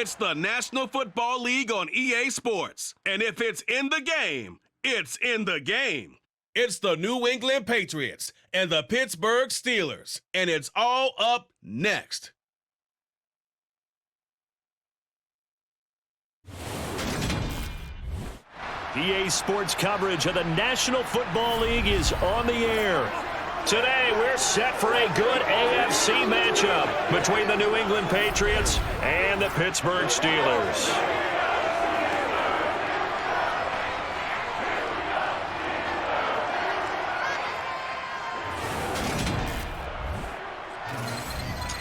It's the National Football League on EA Sports. And if it's in the game, it's in the game. It's the New England Patriots and the Pittsburgh Steelers. And it's all up next. EA Sports coverage of the National Football League is on the air. Today, we're set for a good AFC matchup between the New England Patriots and the Pittsburgh Steelers.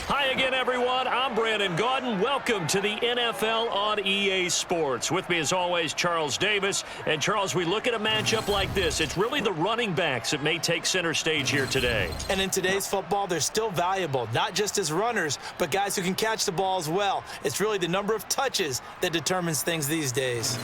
Hi again, everyone. I'm Brandon Gaudin. Welcome to the NFL on EA Sports. With me, as always, Charles Davis. And, Charles, we look at a matchup like this. It's really the running backs that may take center stage here today. And in today's football, they're still valuable, not just as runners, but guys who can catch the ball as well. It's really the number of touches that determines things these days.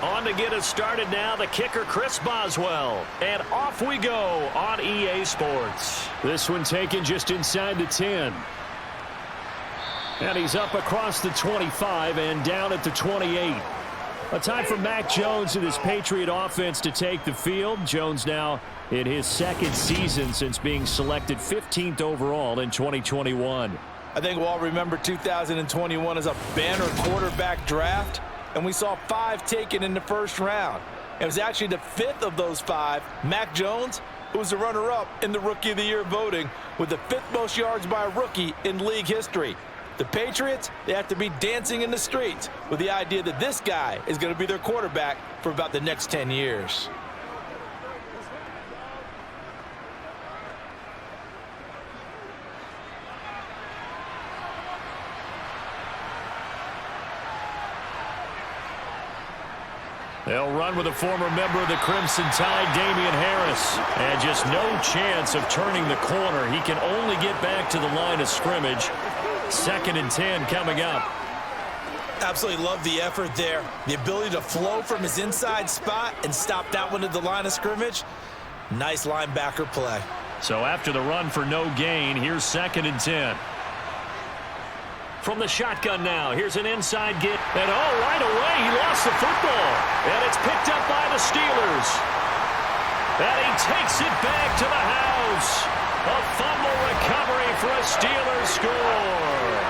On to get us started now, the kicker, Chris Boswell. And off we go on EA Sports. This one taken just inside the 10. And he's up across the 25 and down at the 28. A time for Mac Jones and his Patriot offense to take the field. Jones now in his second season since being selected 15th overall in 2021. I think we'll all remember 2021 as a banner quarterback draft. And we saw 5 taken in the first round. It was actually the 5th of those 5, Mac Jones, who was the runner-up in the Rookie of the Year voting with the 5th most yards by a rookie in league history. The Patriots, they have to be dancing in the streets with the idea that this guy is going to be their quarterback for about the next 10 years. They'll run with a former member of the Crimson Tide, Damian Harris. And just no chance of turning the corner. He can only get back to the line of scrimmage. 2nd and 10 coming up. Absolutely love the effort there. The ability to flow from his inside spot and stop that one at the line of scrimmage. Nice linebacker play. So after the run for no gain, here's 2nd and 10. From the shotgun now, here's an inside get. And right away, he lost the football. And it's picked up by the Steelers. And he takes it back to the house. A fumble recovery for a Steelers score.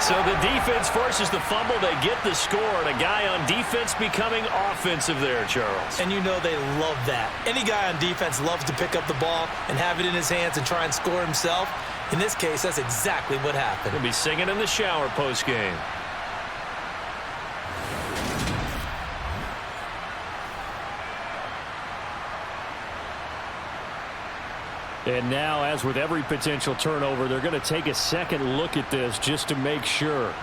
So the defense forces the fumble. They get the score. And a guy on defense becoming offensive there, Charles. And you know they love that. Any guy on defense loves to pick up the ball and have it in his hands and try and score himself. In this case, that's exactly what happened. He'll be singing in the shower post-game. And now, as with every potential turnover, they're going to take a second look at this just to make sure.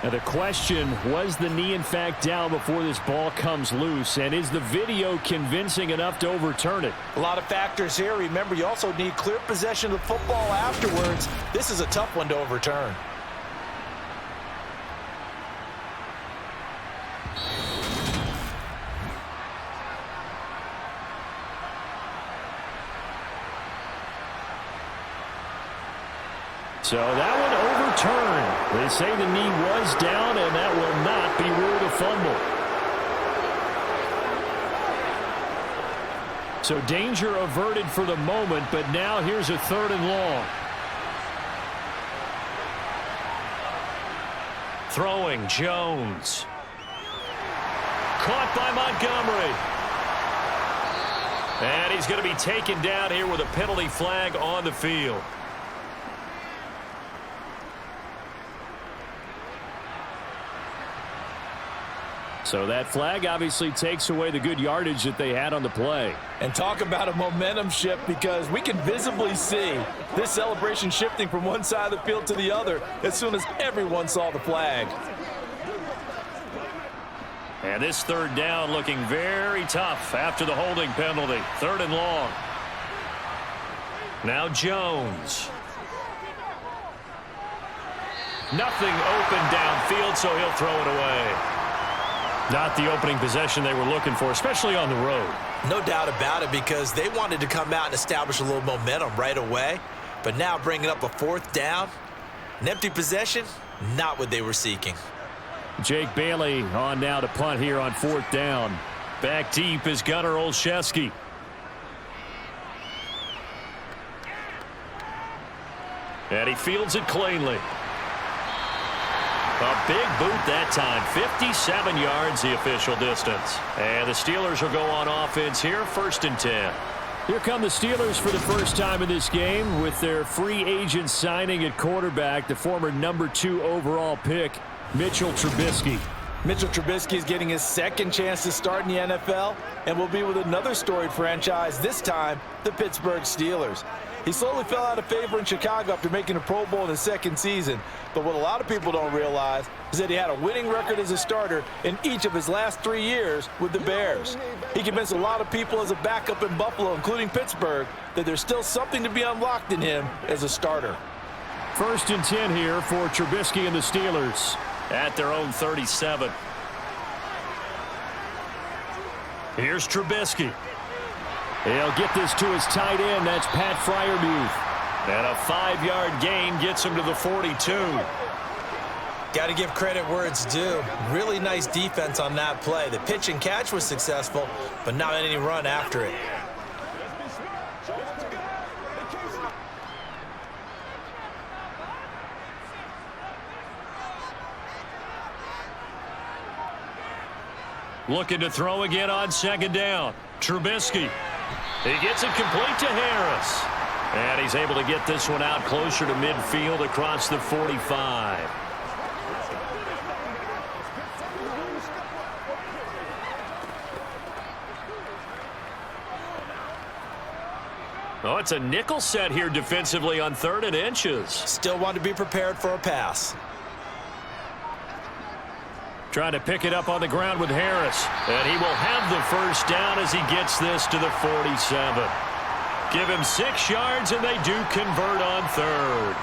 Now the question, was the knee in fact down before this ball comes loose? And is the video convincing enough to overturn it? A lot of factors here. Remember, you also need clear possession of the football afterwards. This is a tough one to overturn. So that one overturned. They say the knee was down, and that will not be ruled a fumble. So danger averted for the moment, but now here's a 3rd and long. Throwing, Jones. Caught by Montgomery. And he's going to be taken down here with a penalty flag on the field. So that flag obviously takes away the good yardage that they had on the play. And talk about a momentum shift, because we can visibly see this celebration shifting from one side of the field to the other as soon as everyone saw the flag. And this 3rd down looking very tough after the holding penalty. 3rd and long. Now Jones. Nothing open downfield, so he'll throw it away. Not the opening possession they were looking for, especially on the road. No doubt about it, because they wanted to come out and establish a little momentum right away. But now bringing up a 4th down, an empty possession, not what they were seeking. Jake Bailey on now to punt here on 4th down. Back deep is Gunnar Olszewski. And he fields it cleanly. A big boot that time. 57 yards the official distance. And the Steelers will go on offense here, 1st and 10. Here come the Steelers for the first time in this game with their free agent signing at quarterback, the former number 2 overall pick, Mitchell Trubisky. Mitchell Trubisky is getting his 2nd chance to start in the NFL and will be with another storied franchise, this time the Pittsburgh Steelers. He slowly fell out of favor in Chicago after making a Pro Bowl in his 2nd season. But what a lot of people don't realize is that he had a winning record as a starter in each of his last 3 years with the Bears. He convinced a lot of people as a backup in Buffalo, including Pittsburgh, that there's still something to be unlocked in him as a starter. 1st and 10 here for Trubisky and the Steelers at their own 37. Here's Trubisky. He'll get this to his tight end. That's Pat Freiermuth. And a 5-yard gain gets him to the 42. Got to give credit where it's due. Really nice defense on that play. The pitch and catch was successful, but not any run after it. Looking to throw again on 2nd down. Trubisky. He gets it complete to Harris. And he's able to get this one out closer to midfield across the 45. Oh, it's a nickel set here defensively on 3rd and inches. Still want to be prepared for a pass. Trying to pick it up on the ground with Harris. And he will have the 1st down as he gets this to the 47. Give him 6 yards, and they do convert on 3rd.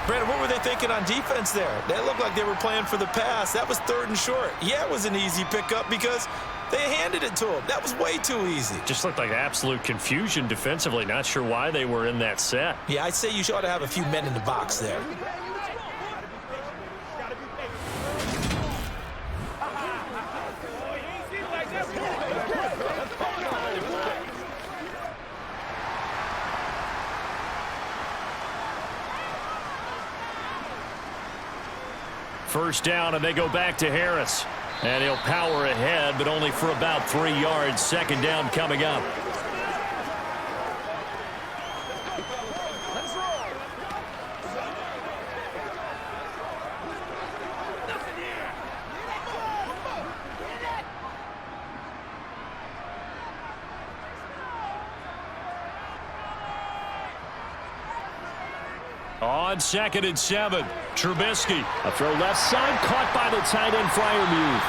Brandon, what were they thinking on defense there? They looked like they were playing for the pass. That was 3rd and short. Yeah, it was an easy pickup because they handed it to him. That was way too easy. Just looked like absolute confusion defensively. Not sure why they were in that set. Yeah, I'd say you ought to have a few men in the box there. First down, and they go back to Harris. And he'll power ahead, but only for about 3 yards. 2nd down coming up. On 2nd and 7, Trubisky. A throw left side, caught by the tight end, Freiermuth.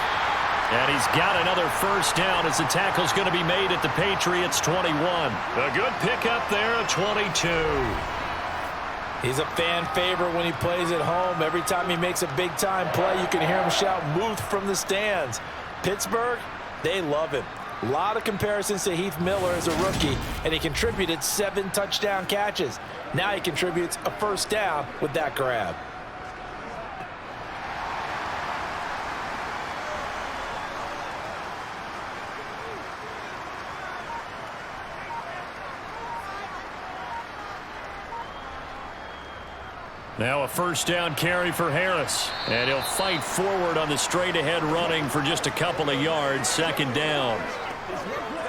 And he's got another 1st down as the tackle's going to be made at the Patriots' 21. A good pickup there at 22. He's a fan favorite when he plays at home. Every time he makes a big-time play, you can hear him shout, "Muth," from the stands. Pittsburgh, they love him. A lot of comparisons to Heath Miller as a rookie, and he contributed 7 touchdown catches. Now he contributes a 1st down with that grab. Now a first down carry for Harris. And he'll fight forward on the straight-ahead running for just a couple of yards. Second down.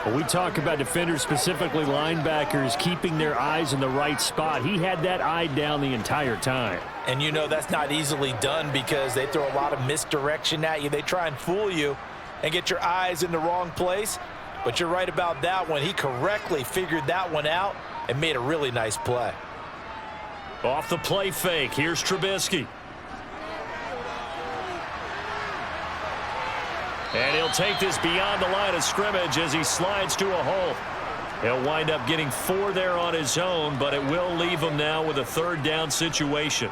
When we talk about defenders, specifically linebackers, keeping their eyes in the right spot, he had that eye down the entire time. And you know that's not easily done because they throw a lot of misdirection at you. They try and fool you and get your eyes in the wrong place. But you're right about that one. He correctly figured that one out and made a really nice play. Off the play fake, here's Trubisky. And he'll take this beyond the line of scrimmage as he slides to a hole. He'll wind up getting 4 there on his own, but it will leave him now with a third down situation.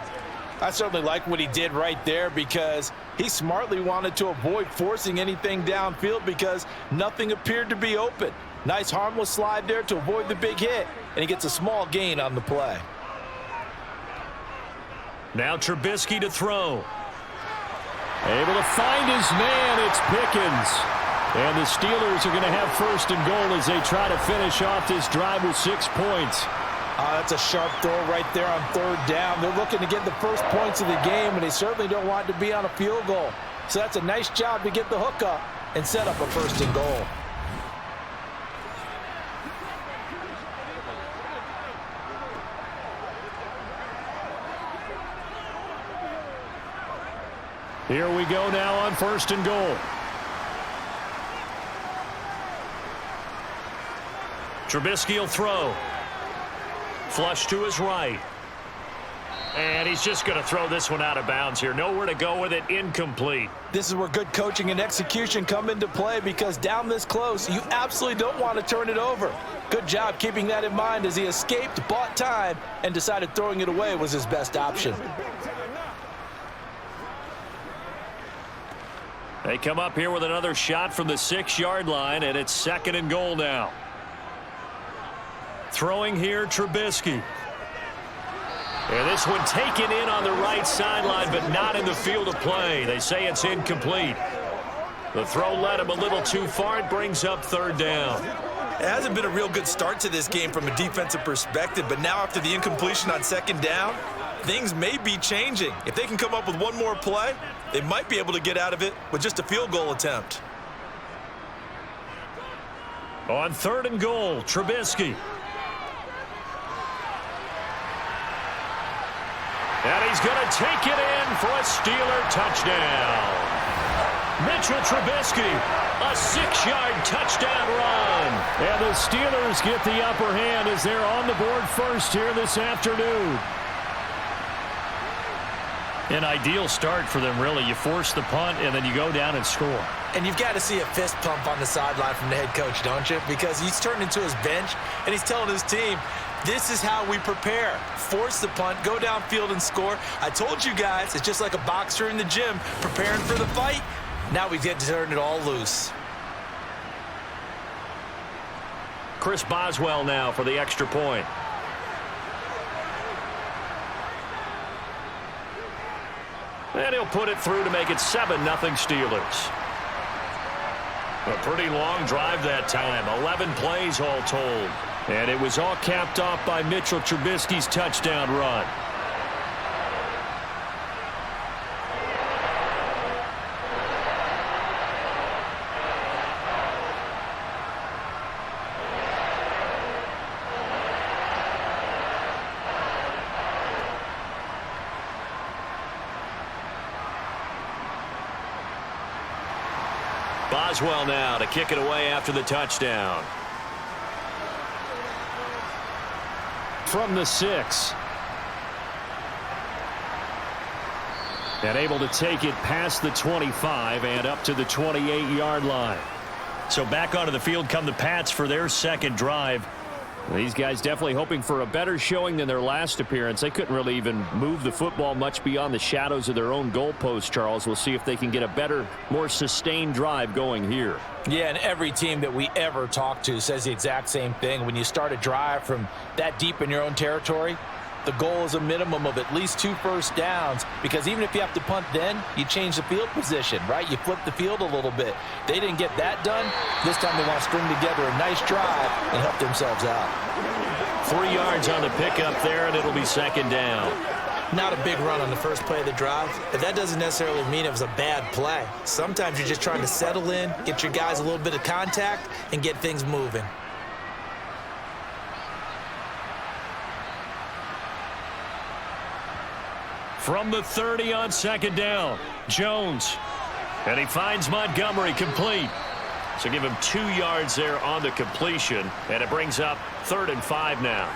I certainly like what he did right there because he smartly wanted to avoid forcing anything downfield because nothing appeared to be open. Nice harmless slide there to avoid the big hit, and he gets a small gain on the play. Now Trubisky to throw. Able to find his man. It's Pickens. And the Steelers are going to have first and goal as they try to finish off this drive with 6 points. That's a sharp throw right there on third down. They're looking to get the first points of the game, and they certainly don't want it to be on a field goal. So that's a nice job to get the hook up and set up a first and goal. Here we go now on first and goal. Trubisky will throw. Flush to his right. And he's just going to throw this one out of bounds here. Nowhere to go with it. Incomplete. This is where good coaching and execution come into play because down this close, you absolutely don't want to turn it over. Good job keeping that in mind as he escaped, bought time, and decided throwing it away was his best option. They come up here with another shot from the 6-yard line, and it's second and goal now. Throwing here, Trubisky. And this one taken in on the right sideline, but not in the field of play. They say it's incomplete. The throw led him a little too far. It brings up third down. It hasn't been a real good start to this game from a defensive perspective, but now after the incompletion on second down, things may be changing. If they can come up with one more play, they might be able to get out of it with just a field goal attempt. On third and goal, Trubisky. And he's going to take it in for a Steeler touchdown. Mitchell Trubisky, a 6-yard touchdown run. And the Steelers get the upper hand as they're on the board first here this afternoon. An ideal start for them, really. You force the punt, and then you go down and score. And you've got to see a fist pump on the sideline from the head coach, don't you? Because he's turned into his bench, and he's telling his team, this is how we prepare. Force the punt, go downfield and score. I told you guys, it's just like a boxer in the gym preparing for the fight. Now we get to turn it all loose. Chris Boswell now for the extra point. And he'll put it through to make it 7-0 Steelers. A pretty long drive that time. 11 plays all told. And it was all capped off by Mitchell Trubisky's touchdown run. Boswell now to kick it away after the touchdown. From the 6. And able to take it past the 25 and up to the 28-yard line. So back onto the field come the Pats for their second drive. These guys definitely hoping for a better showing than their last appearance. They couldn't really even move the football much beyond the shadows of their own goalpost, Charles. We'll see if they can get a better, more sustained drive going here. Yeah, and every team that we ever talk to says the exact same thing. When you start a drive from that deep in your own territory, the goal is a minimum of at least 2 first downs, because even if you have to punt then, you change the field position, right? You flip the field a little bit. They didn't get that done. This time they want to string together a nice drive and help themselves out. 3 yards on the pickup there, and it'll be second down. Not a big run on the first play of the drive, but that doesn't necessarily mean it was a bad play. Sometimes you're just trying to settle in, get your guys a little bit of contact, and get things moving. From the 30 on second down, Jones. And he finds Montgomery complete. So give him 2 yards there on the completion, and it brings up 3rd and 5 now.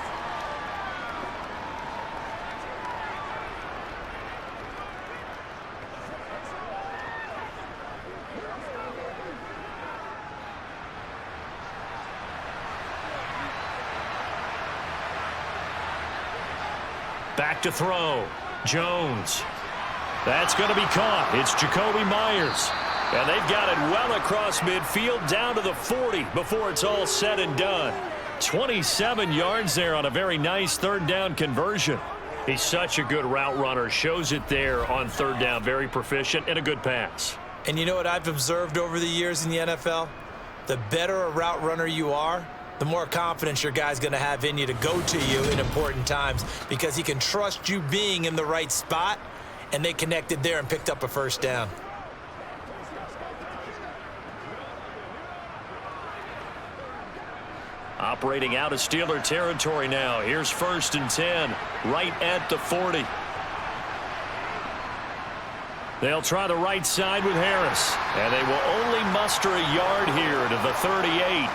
Back to throw. Jones. That's going to be caught. It's Jacoby Myers. And they've got it well across midfield down to the 40 before it's all said and done. 27 yards there on a very nice 3rd down conversion. He's such a good route runner. Shows it there on 3rd down. Very proficient and a good pass. And you know what I've observed over the years in the NFL? The better a route runner you are, the more confidence your guy's going to have in you to go to you in important times because he can trust you being in the right spot, and they connected there and picked up a 1st down. Operating out of Steeler territory now. Here's 1st and 10, right at the 40. They'll try the right side with Harris, and they will only muster a yard here to the 38.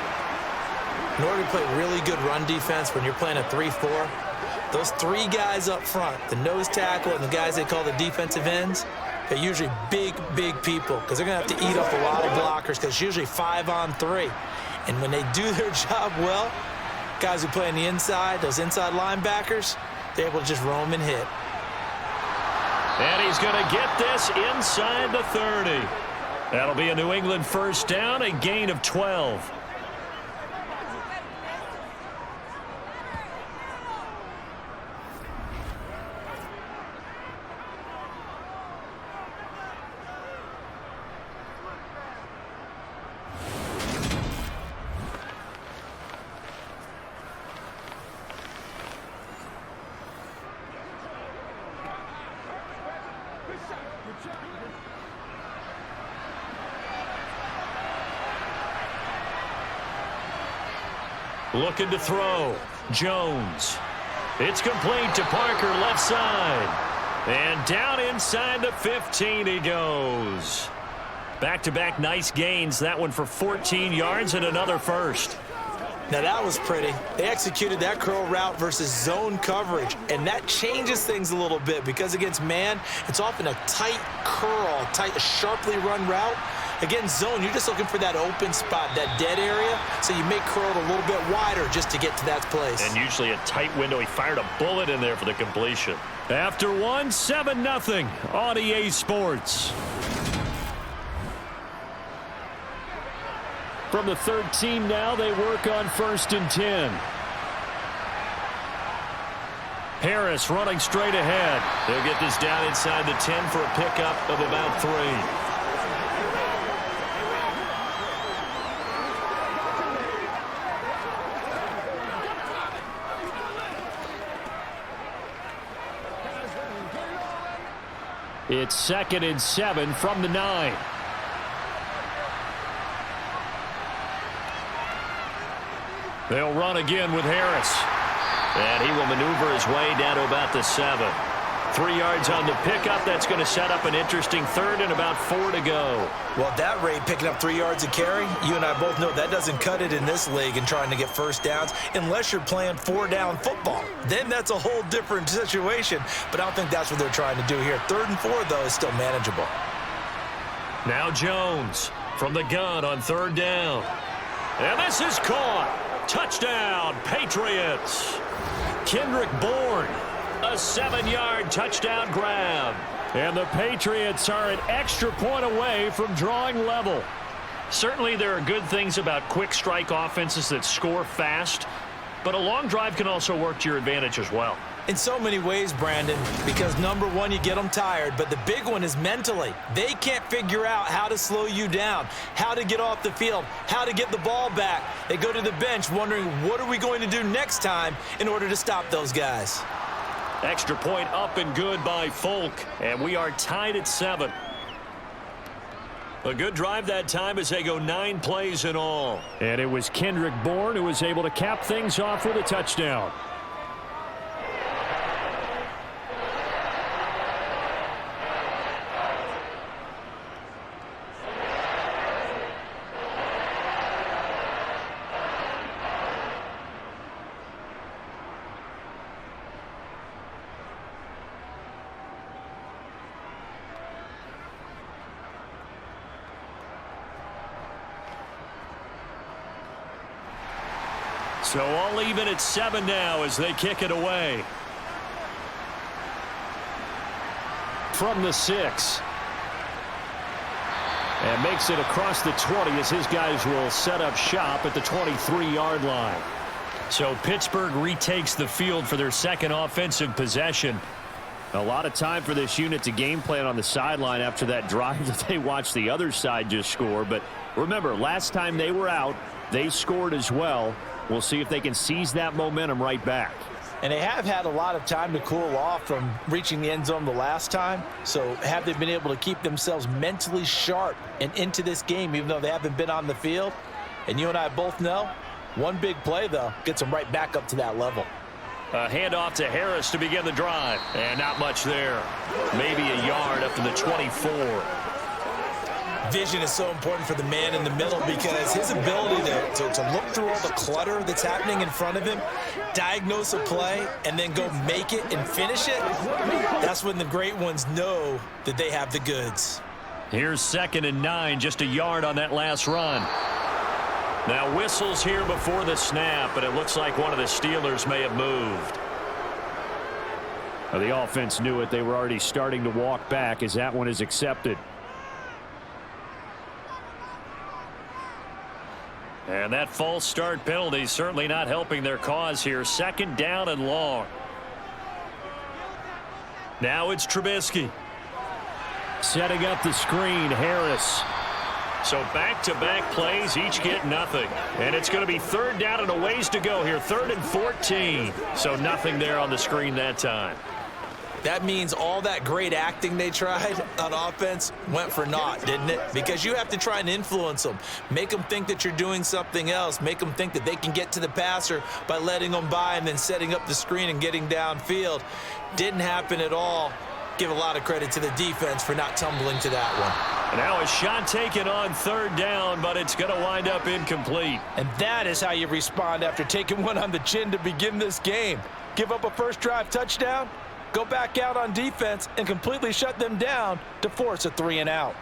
In order to play really good run defense when you're playing a 3-4, those 3 guys up front, the nose tackle and the guys they call the defensive ends, they're usually big, big people because they're going to have to eat up a lot of blockers because it's usually 5 on 3. And when they do their job well, guys who play on the inside, those inside linebackers, they're able to just roam and hit. And he's going to get this inside the 30. That'll be a New England 1st down, a gain of 12. Looking to throw. Jones. It's complete to Parker, left side. And down inside the 15 he goes. Back-to-back nice gains. That one for 14 yards and another 1st. Now that was pretty. They executed that curl route versus zone coverage, and that changes things a little bit because against man, it's often a tight curl, tight, sharply run route. Against zone, you're just looking for that open spot, that dead area, so you make curl it a little bit wider just to get to that place. And usually a tight window. He fired a bullet in there for the completion. After one, 7-0 on EA Sports. From the 13 now, they work on 1st and 10. Harris running straight ahead. They'll get this down inside the 10 for a pickup of about 3. It's 2nd and 7 from the 9. They'll run again with Harris. And he will maneuver his way down to about the 7. 3 yards on the pickup. That's going to set up an interesting 3rd and about 4 to go. Well, at that rate, picking up 3 yards a carry, you and I both know that doesn't cut it in this league and trying to get 1st downs unless you're playing 4-down football. Then that's a whole different situation, but I don't think that's what they're trying to do here. 3rd and 4, though, is still manageable. Now Jones from the gun on 3rd down. And this is caught. Touchdown, Patriots. Kendrick Bourne, a 7-yard touchdown grab. And the Patriots are an extra point away from drawing level. Certainly there are good things about quick strike offenses that score fast, but a long drive can also work to your advantage as well. In so many ways, Brandon, because number one, you get them tired, but the big one is mentally. They can't figure out how to slow you down, how to get off the field, how to get the ball back. They go to the bench wondering, what are we going to do next time in order to stop those guys? Extra point up and good by Folk. And we are tied at 7. A good drive that time as they go 9 plays in all. And it was Kendrick Bourne who was able to cap things off with a touchdown. So all even at 7 now as they kick it away. From the 6. And makes it across the 20 as his guys will set up shop at the 23-yard line. So Pittsburgh retakes the field for their second offensive possession. A lot of time for this unit to game plan on the sideline after that drive that they watched the other side just score. But remember, last time they were out, they scored as well. We'll see if they can seize that momentum right back. And they have had a lot of time to cool off from reaching the end zone the last time. So have they been able to keep themselves mentally sharp and into this game, even though they haven't been on the field? And you and I both know, one big play, though, gets them right back up to that level. A handoff to Harris to begin the drive. And not much there. Maybe a yard up to the 24. Vision is so important for the man in the middle because his ability to look through all the clutter that's happening in front of him, diagnose a play, and then go make it and finish it, that's when the great ones know that they have the goods. Here's 2nd and 9, just a yard on that last run. Now whistles here before the snap, but it looks like one of the Steelers may have moved. Well, the offense knew it. They were already starting to walk back as that one is accepted. And that false start penalty certainly not helping their cause here. 2nd down and long. Now it's Trubisky. Setting up the screen, Harris. So back-to-back plays, each get nothing. And it's going to be 3rd down and a ways to go here. 3rd and 14. So nothing there on the screen that time. That means all that great acting they tried on offense went for naught, didn't it? Because you have to try and influence them. Make them think that you're doing something else. Make them think that they can get to the passer by letting them by and then setting up the screen and getting downfield. Didn't happen at all. Give a lot of credit to the defense for not tumbling to that one. And now a shot taken on 3rd down, but it's going to wind up incomplete. And that is how you respond after taking one on the chin to begin this game. Give up a first drive touchdown, go back out on defense and completely shut them down to force a 3-and-out.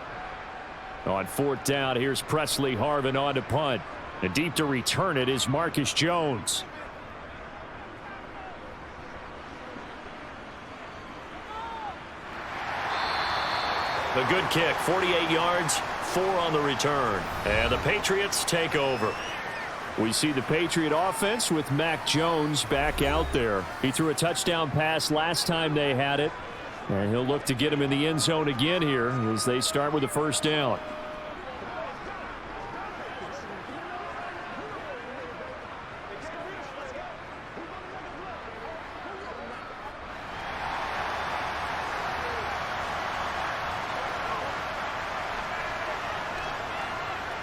On 4th down, here's Presley Harvin on to punt. And deep to return it is Marcus Jones. A good kick, 48 yards, 4 on the return. And the Patriots take over. We see the Patriot offense with Mac Jones back out there. He threw a touchdown pass last time they had it. And he'll look to get him in the end zone again here as they start with a 1st down.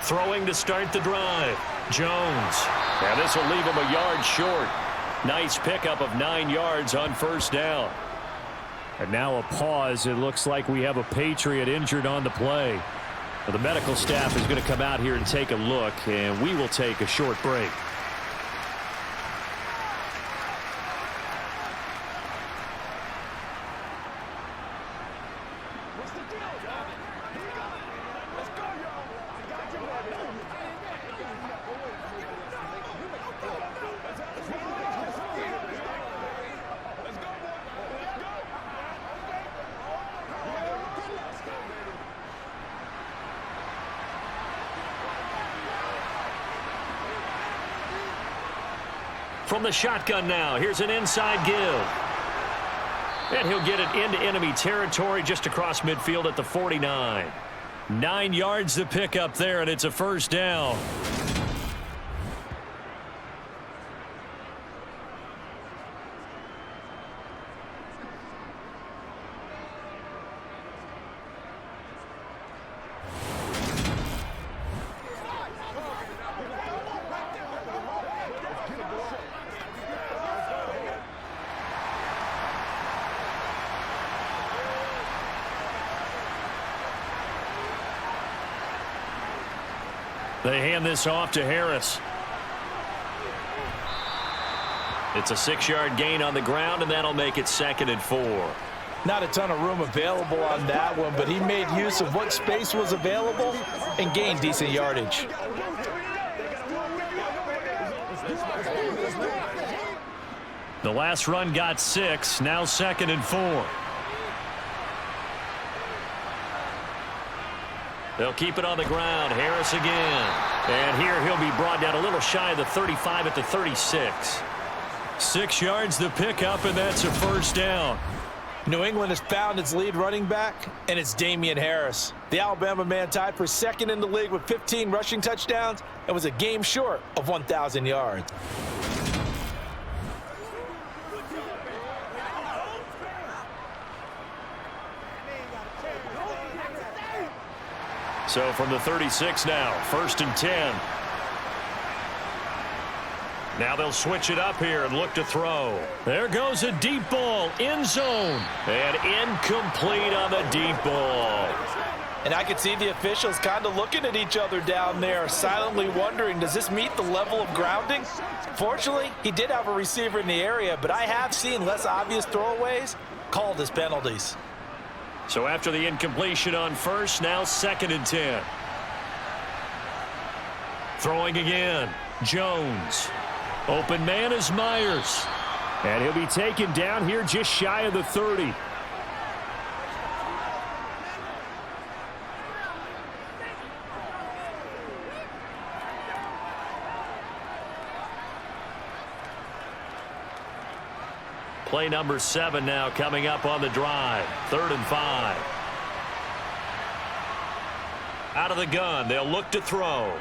Throwing to start the drive. Jones. Now this will leave him a yard short. Nice pickup of 9 yards on 1st down. And now a pause. It looks like we have a Patriot injured on the play. Well, the medical staff is going to come out here and take a look, and we will take a short break. From the shotgun now, here's an inside give. And he'll get it into enemy territory just across midfield at the 49. 9 yards to pick up there, and it's a 1st down. They hand this off to Harris. It's a 6-yard gain on the ground, and that'll make it 2nd and 4. Not a ton of room available on that one, but he made use of what space was available and gained decent yardage. The last run got 6, now 2nd and 4. They'll keep it on the ground. Harris again. And here he'll be brought down a little shy of the 35 at the 36. 6 yards the pickup, and that's a first down. New England has found its lead running back, and it's Damian Harris. The Alabama man tied for 2nd in the league with 15 rushing touchdowns and was a game short of 1,000 yards. So from the 36 now, 1st and 10. Now they'll switch it up here and look to throw. There goes a deep ball, end zone. And incomplete on the deep ball. And I could see the officials kind of looking at each other down there, silently wondering, does this meet the level of grounding? Fortunately, he did have a receiver in the area, but I have seen less obvious throwaways called as penalties. So after the incompletion on 1st, now 2nd and 10. Throwing again, Jones. Open man is Myers. And he'll be taken down here just shy of the 30. Play number 7 now coming up on the drive. 3rd and 5. Out of the gun, they'll look to throw.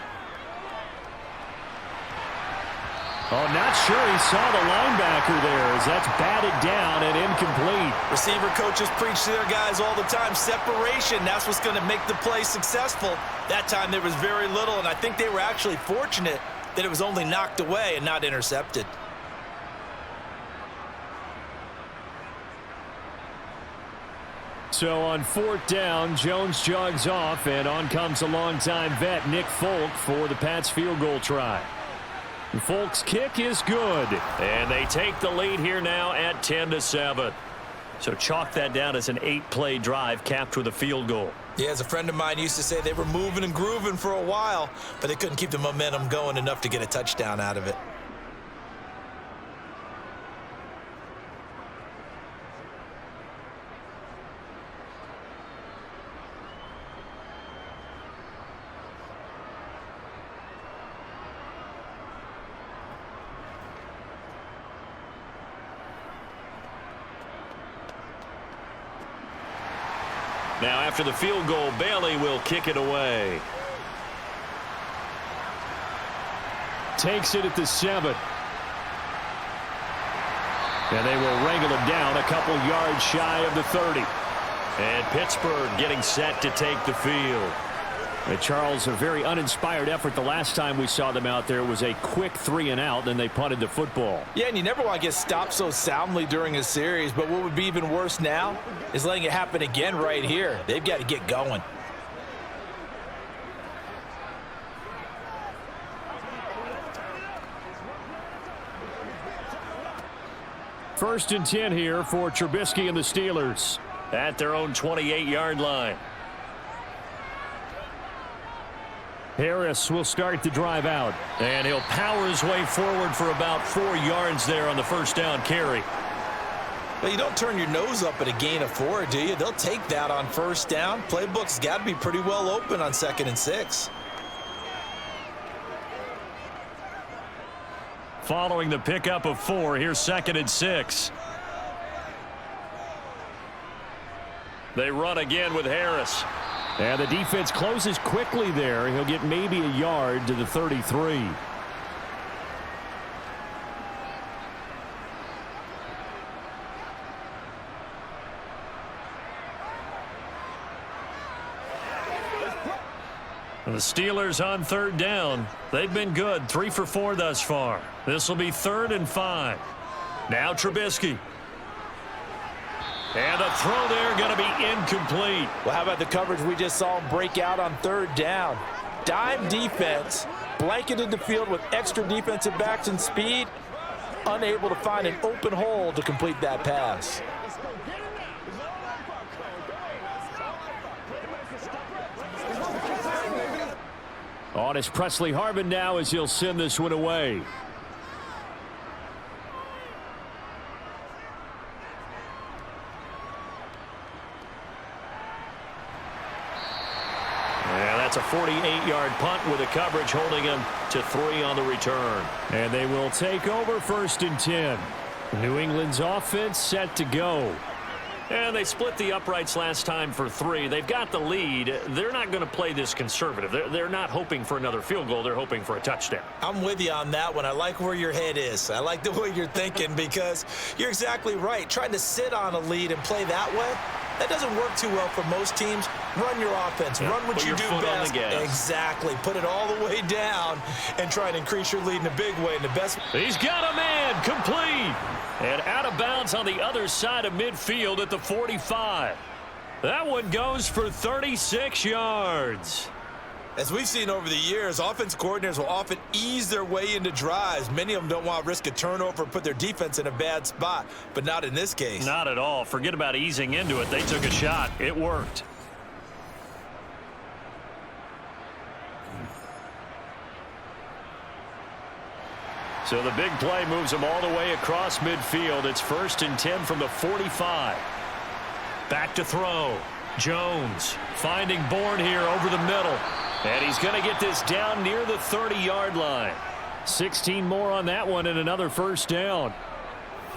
Oh, not sure he saw the linebacker there as that's batted down and incomplete. Receiver coaches preach to their guys all the time, separation. That's what's going to make the play successful. That time there was very little, and I think they were actually fortunate that it was only knocked away and not intercepted. So on 4th down, Jones jogs off, and on comes a longtime vet, Nick Folk, for the Pats field goal try. Folk's kick is good. And they take the lead here now at 10-7. So chalk that down as an 8-play drive capped with a field goal. Yeah, as a friend of mine used to say, they were moving and grooving for a while, but they couldn't keep the momentum going enough to get a touchdown out of it. Now after the field goal, Bailey will kick it away. Takes it at the 7. And they will wrangle him down a couple yards shy of the 30. And Pittsburgh getting set to take the field. And Charles, a very uninspired effort the last time we saw them out there. It was a quick 3-and-out, then they punted the football. Yeah, and you never want to get stopped so soundly during a series, but what would be even worse now is letting it happen again right here. They've got to get going. First and 10 here for Trubisky and the Steelers. At their own 28-yard line. Harris will start the drive out. And he'll power his way forward for about 4 yards there on the first down carry. But you don't turn your nose up at a gain of 4, do you? They'll take that on first down. Playbook's got to be pretty well open on 2nd and 6. Following the pickup of 4, here's 2nd and 6. They run again with Harris. And the defense closes quickly there. He'll get maybe a yard to the 33. The Steelers on 3rd down. They've been good, 3 for 4 thus far. This will be 3rd and 5. Now Trubisky. And a throw there going to be incomplete. Well, how about the coverage we just saw him break out on 3rd down? Dime defense, blanketed the field with extra defensive backs and speed, unable to find an open hole to complete that pass. On is Presley Harvin now as he'll send this one away. And that's a 48-yard punt with the coverage holding him to 3 on the return. And they will take over 1st and 10. New England's offense set to go. And they split the uprights last time for 3. They've got the lead. They're not going to play this conservative. They're not hoping for another field goal. They're hoping for a touchdown. I'm with you on that one. I like where your head is. I like the way you're thinking because you're exactly right. Trying to sit on a lead and play that way, that doesn't work too well for most teams. Run your offense. Yeah, run what you do best. Exactly. Put it all the way down and try and increase your lead in a big way. And the best. He's got a man. Complete. And out of bounds on the other side of midfield at the 45. That one goes for 36 yards. As we've seen over the years, offense coordinators will often ease their way into drives. Many of them don't want to risk a turnover and put their defense in a bad spot, but not in this case. Not at all. Forget about easing into it. They took a shot. It worked. So the big play moves them all the way across midfield. It's 1st and 10 from the 45. Back to throw. Jones finding Bourne here over the middle. And he's going to get this down near the 30-yard line. 16 more on that one and another 1st down.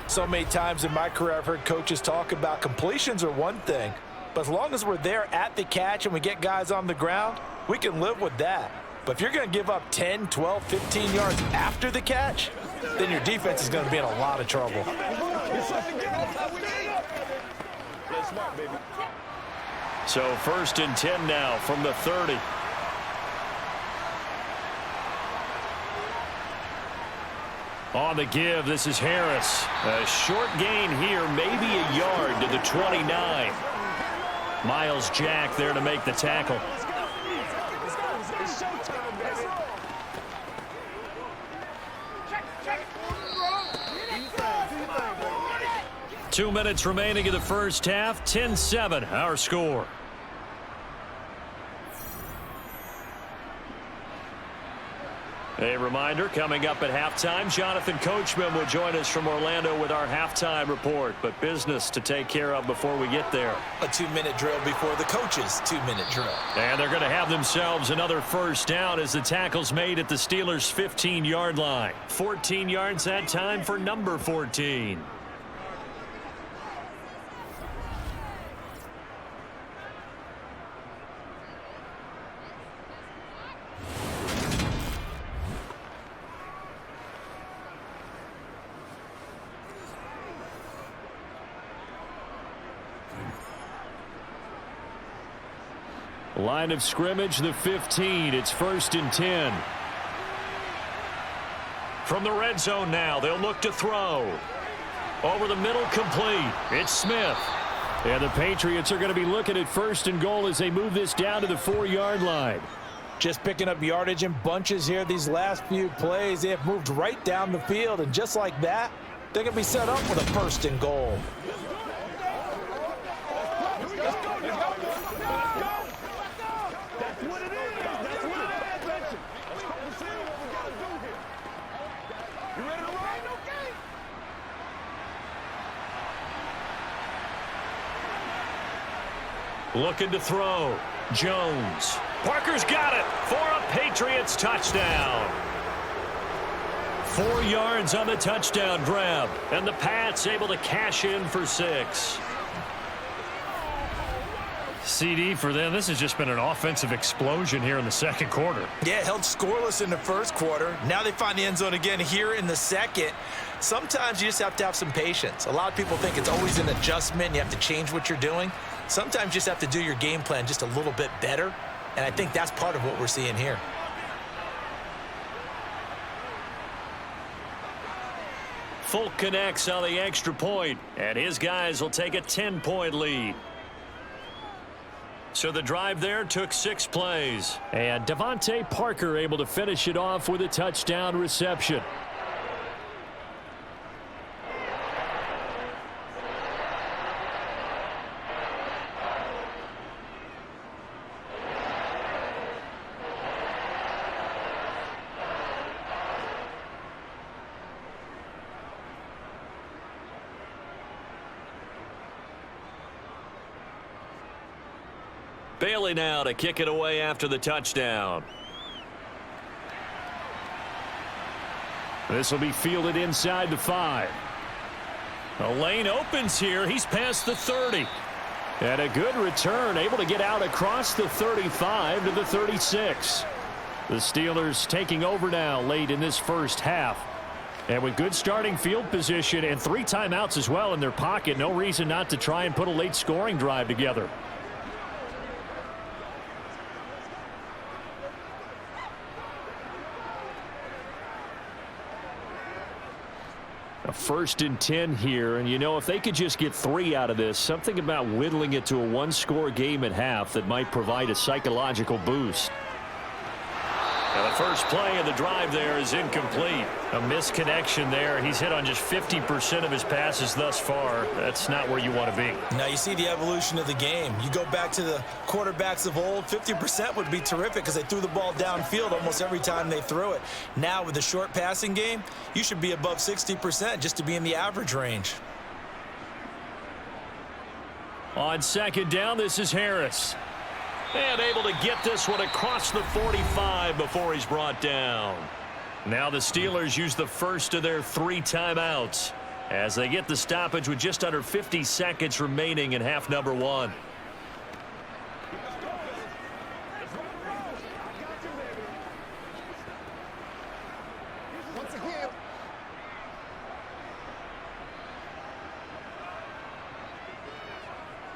So many times in my career I've heard coaches talk about completions are one thing, but as long as we're there at the catch and we get guys on the ground, we can live with that. But if you're going to give up 10, 12, 15 yards after the catch, then your defense is going to be in a lot of trouble. So 1st and 10 now from the 30. On the give, this is Harris. A short gain here, maybe a yard to the 29. Miles Jack there to make the tackle. 2 minutes remaining in the first half. 10-7, our score. A reminder, coming up at halftime, Jonathan Coachman will join us from Orlando with our halftime report. But business to take care of before we get there. A 2-minute drill before the coach's 2-minute drill. And they're going to have themselves another 1st down as the tackle's made at the Steelers' 15-yard line. 14 yards that time for number 14. Line of scrimmage, the 15. It's 1st and 10. From the red zone now, they'll look to throw. Over the middle, complete. It's Smith. And the Patriots are going to be looking at 1st and goal as they move this down to the 4-yard line. Just picking up yardage in bunches here these last few plays. They have moved right down the field, and just like that, they're going to be set up with a 1st and goal. Looking to throw. Jones. Parker's got it for a Patriots touchdown. 4 yards on the touchdown grab. And the Pats able to cash in for 6. CD for them. This has just been an offensive explosion here in the second quarter. Yeah, held scoreless in the first quarter. Now they find the end zone again here in the second. Sometimes you just have to have some patience. A lot of people think it's always an adjustment. You have to change what you're doing. Sometimes you just have to do your game plan just a little bit better. And I think that's part of what we're seeing here. Folk connects on the extra point, and his guys will take a 10-point lead. So the drive there took 6 plays. And Devontae Parker able to finish it off with a touchdown reception. Bailey now to kick it away after the touchdown. This will be fielded inside the 5. A lane opens here. He's past the 30. And a good return, able to get out across the 35 to the 36. The Steelers taking over now late in this first half. And with good starting field position and 3 timeouts as well in their pocket, no reason not to try and put a late scoring drive together. A 1st and 10 here, and you know, if they could just get 3 out of this, something about whittling it to a 1-score game at half that might provide a psychological boost. And the first play of the drive there is incomplete. A misconnection there. He's hit on just 50% of his passes thus far. That's not where you want to be. Now you see the evolution of the game. You go back to the quarterbacks of old, 50% would be terrific because they threw the ball downfield almost every time they threw it. Now with the short passing game, you should be above 60% just to be in the average range. On 2nd down, this is Harris. And able to get this one across the 45 before he's brought down. Now the Steelers use the first of their 3 timeouts as they get the stoppage with just under 50 seconds remaining in half number 1.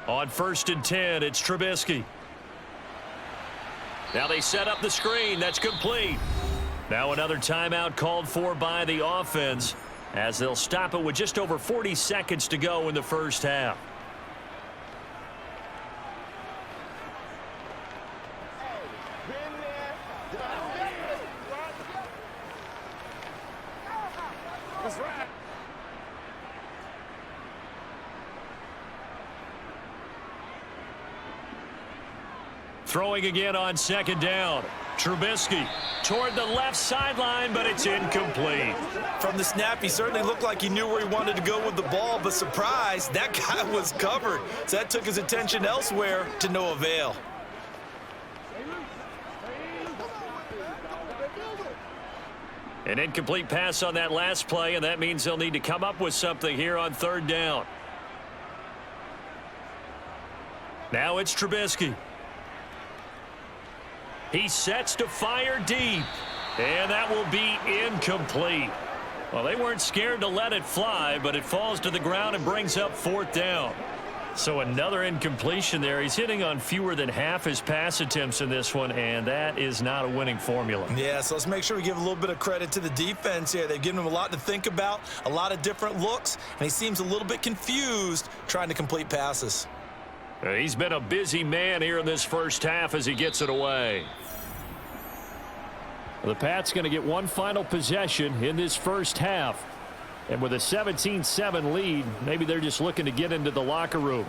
On 1st and 10, it's Trubisky. Now they set up the screen. That's complete. Now another timeout called for by the offense as they'll stop it with just over 40 seconds to go in the first half. Throwing again on 2nd down. Trubisky toward the left sideline, but it's incomplete. From the snap, he certainly looked like he knew where he wanted to go with the ball, but surprise, that guy was covered. So that took his attention elsewhere to no avail. An incomplete pass on that last play, and that means they'll need to come up with something here on 3rd down. Now it's Trubisky. He sets to fire deep, and that will be incomplete. Well, they weren't scared to let it fly, but it falls to the ground and brings up 4th down. So another incompletion there. He's hitting on fewer than half his pass attempts in this one, and that is not a winning formula. Yeah, so let's make sure we give a little bit of credit to the defense here. They've given him a lot to think about, a lot of different looks, and he seems a little bit confused trying to complete passes. He's been a busy man here in this first half as he gets it away. The Pats going to get one final possession in this first half. And with a 17-7 lead, maybe they're just looking to get into the locker room.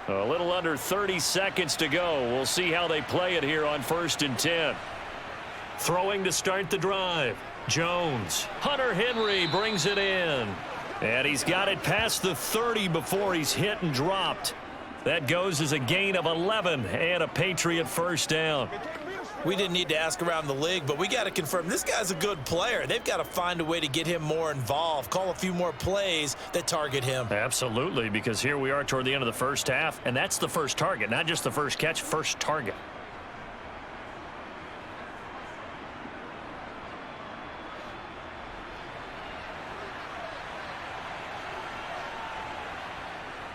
A little under 30 seconds to go. We'll see how they play it here on 1st and 10. Throwing to start the drive. Jones. Hunter Henry brings it in. And he's got it past the 30 before he's hit and dropped. That goes as a gain of 11 and a Patriot first down. We didn't need to ask around the league, but we got to confirm this guy's a good player. They've got to find a way to get him more involved, call a few more plays that target him. Absolutely, because here we are toward the end of the first half, and that's the first target, not just the first catch, first target.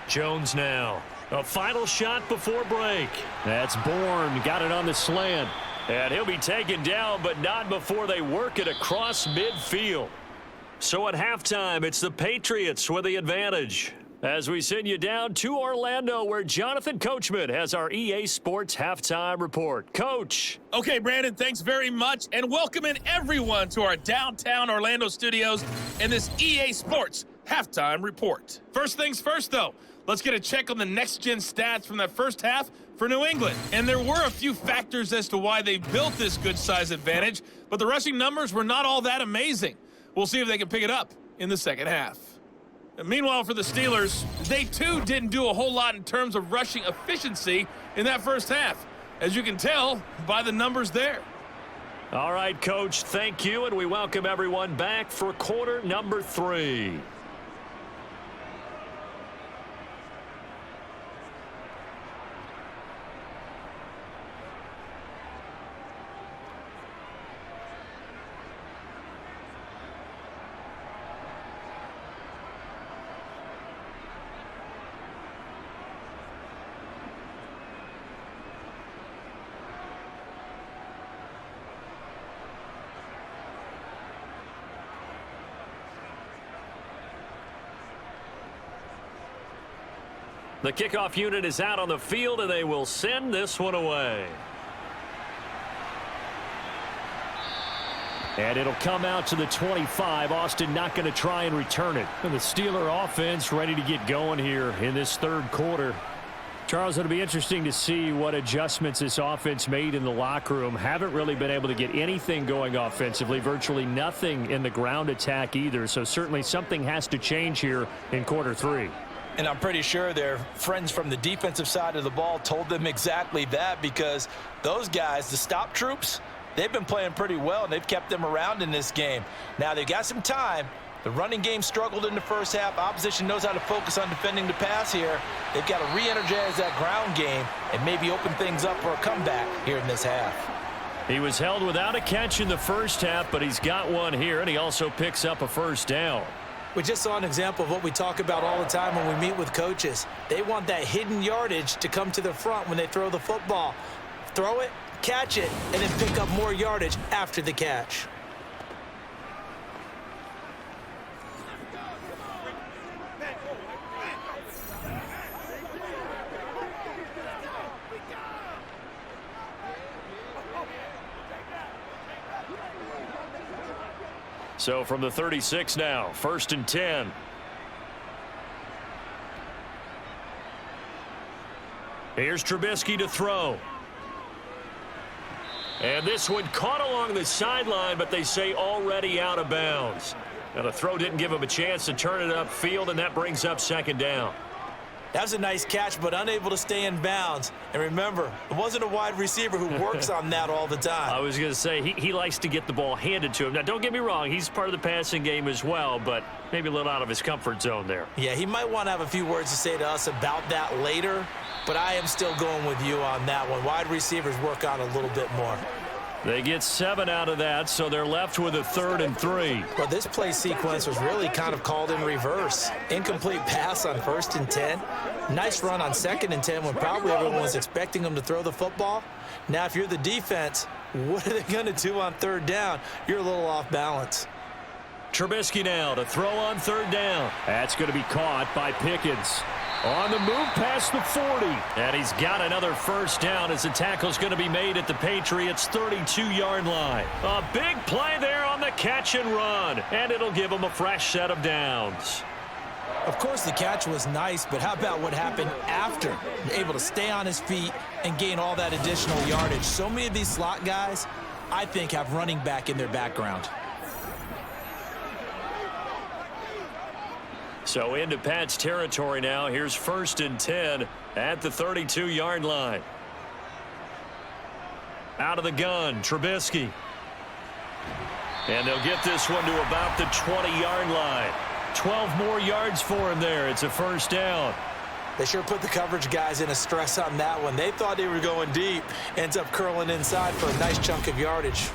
Jones now. A final shot before break. That's Bourne. Got it on the slant. And he'll be taken down, but not before they work it across midfield. So at halftime, it's the Patriots with the advantage. As we send you down to Orlando, where Jonathan Coachman has our EA Sports Halftime Report. Coach. Okay, Brandon, thanks very much, and welcoming everyone to our downtown Orlando studios and this EA Sports Halftime Report. First things first, though, let's get a check on the next-gen stats from that first half for New England. And there were a few factors as to why they built this good-size advantage, but the rushing numbers were not all that amazing. We'll see if they can pick it up in the second half. And meanwhile, for the Steelers, they too didn't do a whole lot in terms of rushing efficiency in that first half, as you can tell by the numbers there. All right, Coach, thank you, and we welcome everyone back for quarter number 3. The kickoff unit is out on the field, and they will send this one away. And it'll come out to the 25. Austin not going to try and return it. And the Steeler offense ready to get going here in this third quarter. Charles, it'll be interesting to see what adjustments this offense made in the locker room. Haven't really been able to get anything going offensively, virtually nothing in the ground attack either. So certainly something has to change here in quarter 3. And I'm pretty sure their friends from the defensive side of the ball told them exactly that, because those guys, the stop troops, they've been playing pretty well, and they've kept them around in this game. Now, they've got some time. The running game struggled in the first half. Opposition knows how to focus on defending the pass here. They've got to re-energize that ground game and maybe open things up for a comeback here in this half. He was held without a catch in the first half, but he's got one here, and he also picks up a first down. We just saw an example of what we talk about all the time when we meet with coaches. They want that hidden yardage to come to the front when they throw the football. Throw it, catch it, and then pick up more yardage after the catch. So from the 36 now, 1st and 10. Here's Trubisky to throw. And this one caught along the sideline, but they say already out of bounds. Now the throw didn't give him a chance to turn it upfield, and that brings up 2nd down. That was a nice catch, but unable to stay in bounds. And remember, it wasn't a wide receiver who works on that all the time. I was going to say, he likes to get the ball handed to him. Now, don't get me wrong, he's part of the passing game as well, but maybe a little out of his comfort zone there. Yeah, he might want to have a few words to say to us about that later, but I am still going with you on that one. Wide receivers work on a little bit more. They get 7 out of that, so they're left with a 3rd and 3. Well, this play sequence was really kind of called in reverse. Incomplete pass on 1st and 10. Nice run on 2nd and 10 when probably everyone was expecting them to throw the football. Now, if you're the defense, what are they going to do on 3rd down? You're a little off balance. Trubisky now to throw on 3rd down. That's going to be caught by Pickens. On the move past the 40. And he's got another first down as the tackle's going to be made at the Patriots' 32-yard line. A big play there on the catch and run, and it'll give him a fresh set of downs. Of course, the catch was nice, but how about what happened after? Able to stay on his feet and gain all that additional yardage. So many of these slot guys, I think, have running back in their background. So into Pat's territory now. Here's 1st and 10 at the 32-yard line. Out of the gun, Trubisky. And they'll get this one to about the 20-yard line. 12 more yards for him there. It's a first down. They sure put the coverage guys in a stress on that one. They thought they were going deep. Ends up curling inside for a nice chunk of yardage.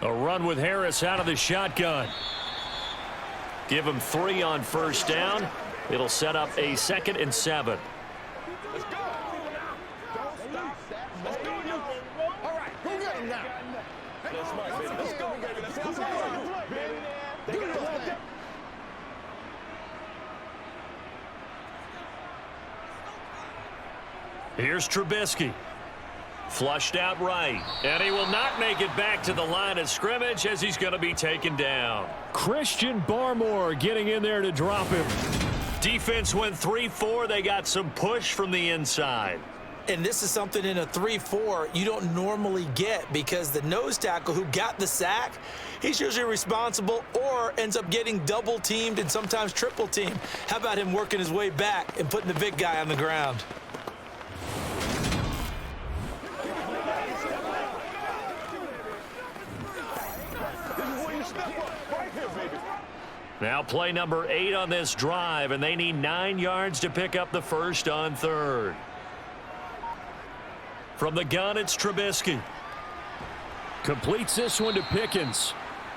A run with Harris out of the shotgun. Give him 3 on first down. It'll set up a 2nd and 7. Let's go. Don't stop that. Let's go. All right, who got him now? Let's go, baby. Let's go. They got it. Here's Trubisky. Flushed out right. And he will not make it back to the line of scrimmage as he's going to be taken down. Christian Barmore getting in there to drop him. Defense went 3-4. They got some push from the inside. And this is something in a 3-4 you don't normally get because the nose tackle who got the sack, he's usually responsible or ends up getting double teamed and sometimes triple teamed. How about him working his way back and putting the big guy on the ground? Now play number 8 on this drive, and they need 9 yards to pick up the first on 3rd. From the gun, it's Trubisky. Completes this one to Pickens.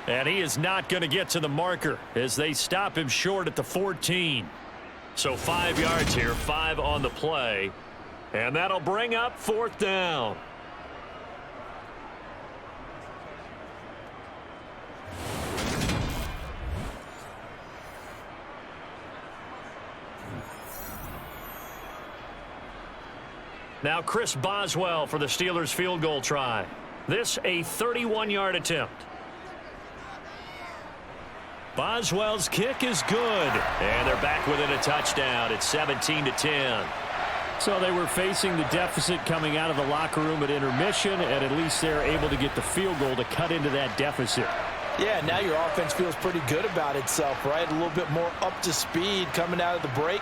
And he is not going to get to the marker as they stop him short at the 14. So 5 yards here, 5 on the play. And that'll bring up 4th down. Now Chris Boswell for the Steelers field goal try. This a 31-yard attempt. Boswell's kick is good. And they're back within a touchdown. It's 17-10. So they were facing the deficit coming out of the locker room at intermission, and at least they're able to get the field goal to cut into that deficit. Yeah, now your offense feels pretty good about itself, right? A little bit more up to speed coming out of the break.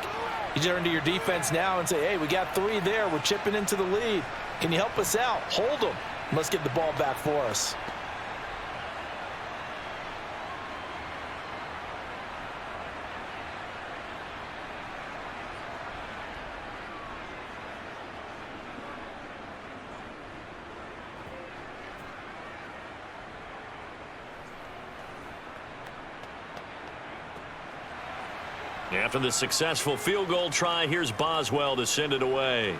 You turn to your defense now and say, hey, we got 3 there. We're chipping into the lead. Can you help us out? Hold them. Let's get the ball back for us. After the successful field goal try, here's Boswell to send it away.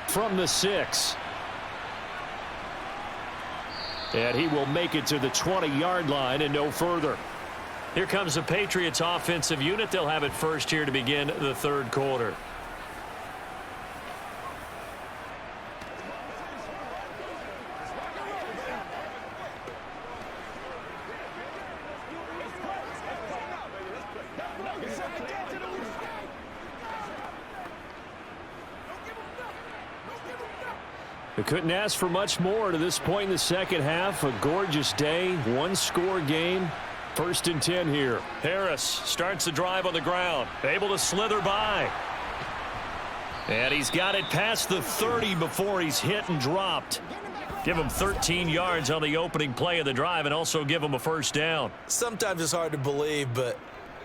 From the 6. And he will make it to the 20-yard line and no further. Here comes the Patriots offensive unit. They'll have it first here to begin the 3rd quarter. They couldn't ask for much more to this point in the second half. A gorgeous day, 1-score game. 1st and 10 here. Harris starts the drive on the ground. Able to slither by. And he's got it past the 30 before he's hit and dropped. Give him 13 yards on the opening play of the drive and also give him a first down. Sometimes it's hard to believe, but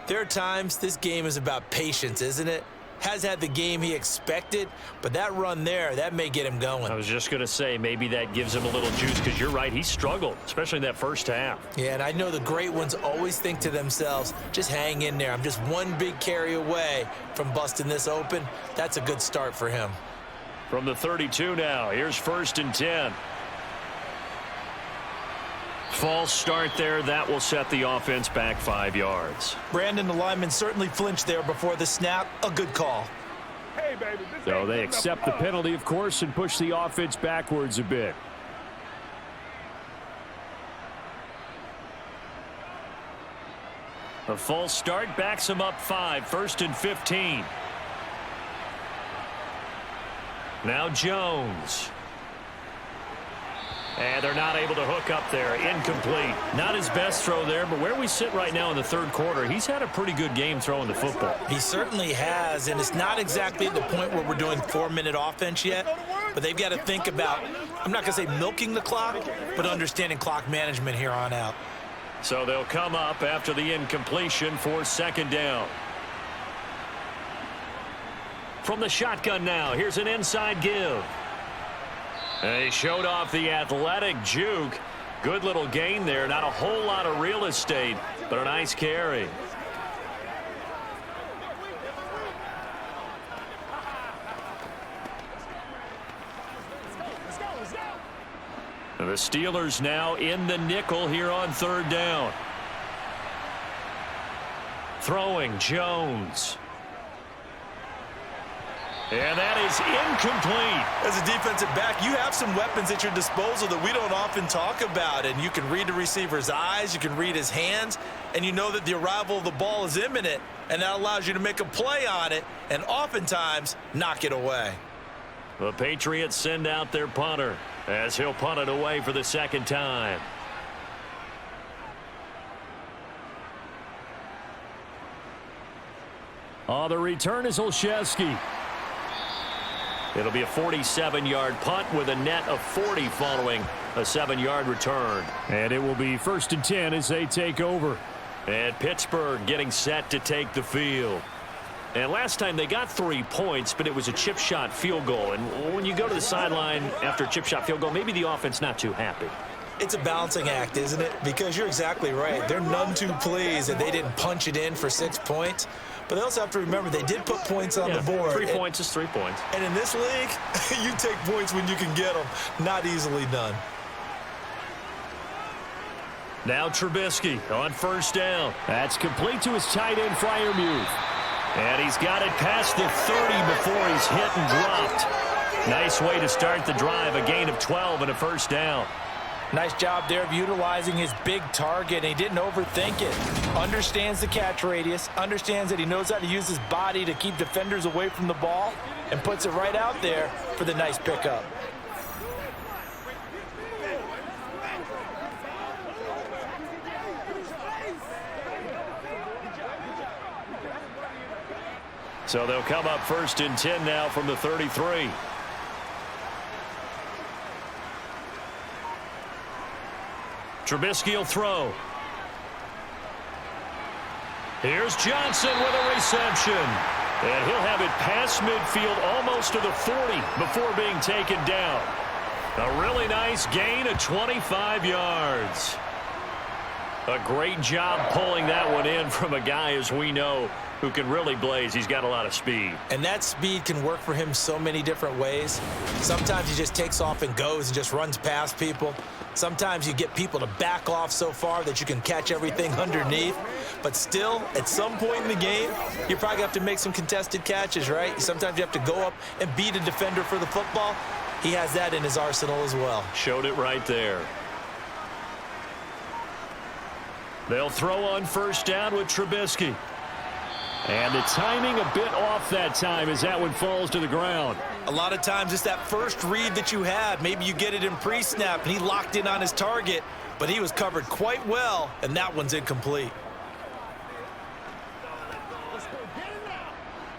there are times this game is about patience, isn't it? Has had the game he expected, but that run there, that may get him going. I was just going to say maybe that gives him a little juice because you're right, he struggled, especially in that first half. Yeah, and I know the great ones always think to themselves, just hang in there. I'm just one big carry away from busting this open. That's a good start for him. From the 32 now, here's 1st and 10. False start there. That will set the offense back 5 yards. Brandon, the lineman certainly flinched there before the snap. A good call. Hey, baby, So they accept the penalty, of course, and push the offense backwards a bit. A false start backs him up 5. 1st and 15. Now Jones. And they're not able to hook up there. Incomplete. Not his best throw there, but where we sit right now in the 3rd quarter, he's had a pretty good game throwing the football. He certainly has, and it's not exactly at the point where we're doing 4-minute offense yet, but they've got to think about, I'm not going to say milking the clock, but understanding clock management here on out. So they'll come up after the incompletion for 2nd down. From the shotgun now, here's an inside give. They showed off the athletic juke. Good little gain there. Not a whole lot of real estate, but a nice carry. The Steelers now in the nickel here on 3rd down. Throwing Jones. And that is incomplete. As a defensive back, you have some weapons at your disposal that we don't often talk about. And you can read the receiver's eyes, you can read his hands, and you know that the arrival of the ball is imminent, and that allows you to make a play on it and oftentimes knock it away. The Patriots send out their punter as he'll punt it away for the 2nd time. The return is Olszewski. It'll be a 47-yard punt with a net of 40 following a 7-yard return. And it will be 1st and 10 as they take over. And Pittsburgh getting set to take the field. And last time they got 3 points, but it was a chip shot field goal. And when you go to the sideline after a chip shot field goal, maybe the offense not too happy. It's a balancing act, isn't it? Because you're exactly right. They're none too pleased that they didn't punch it in for 6 points. But they also have to remember they did put points on the board. 3 points is 3 points. And in this league, you take points when you can get them. Not easily done. Now Trubisky on 1st down. That's complete to his tight end, Freiermuth. And he's got it past the 30 before he's hit and dropped. Nice way to start the drive. A gain of 12 and a 1st down. Nice job there of utilizing his big target. He didn't overthink it. Understands the catch radius. Understands that he knows how to use his body to keep defenders away from the ball. And puts it right out there for the nice pickup. So they'll come up 1st and 10 now from the 33. Trubisky will throw. Here's Johnson with a reception. And he'll have it past midfield almost to the 40 before being taken down. A really nice gain of 25 yards. A great job pulling that one in from a guy, as we know, who can really blaze. He's got a lot of speed. And that speed can work for him so many different ways. Sometimes he just takes off and goes and just runs past people. Sometimes you get people to back off so far that you can catch everything underneath. But still, at some point in the game, you probably have to make some contested catches, right? Sometimes you have to go up and beat a defender for the football. He has that in his arsenal as well. Showed it right there. They'll throw on 1st down with Trubisky. And the timing a bit off that time as that one falls to the ground. A lot of times it's that first read that you have. Maybe you get it in pre-snap and he locked in on his target, but he was covered quite well, and that one's incomplete.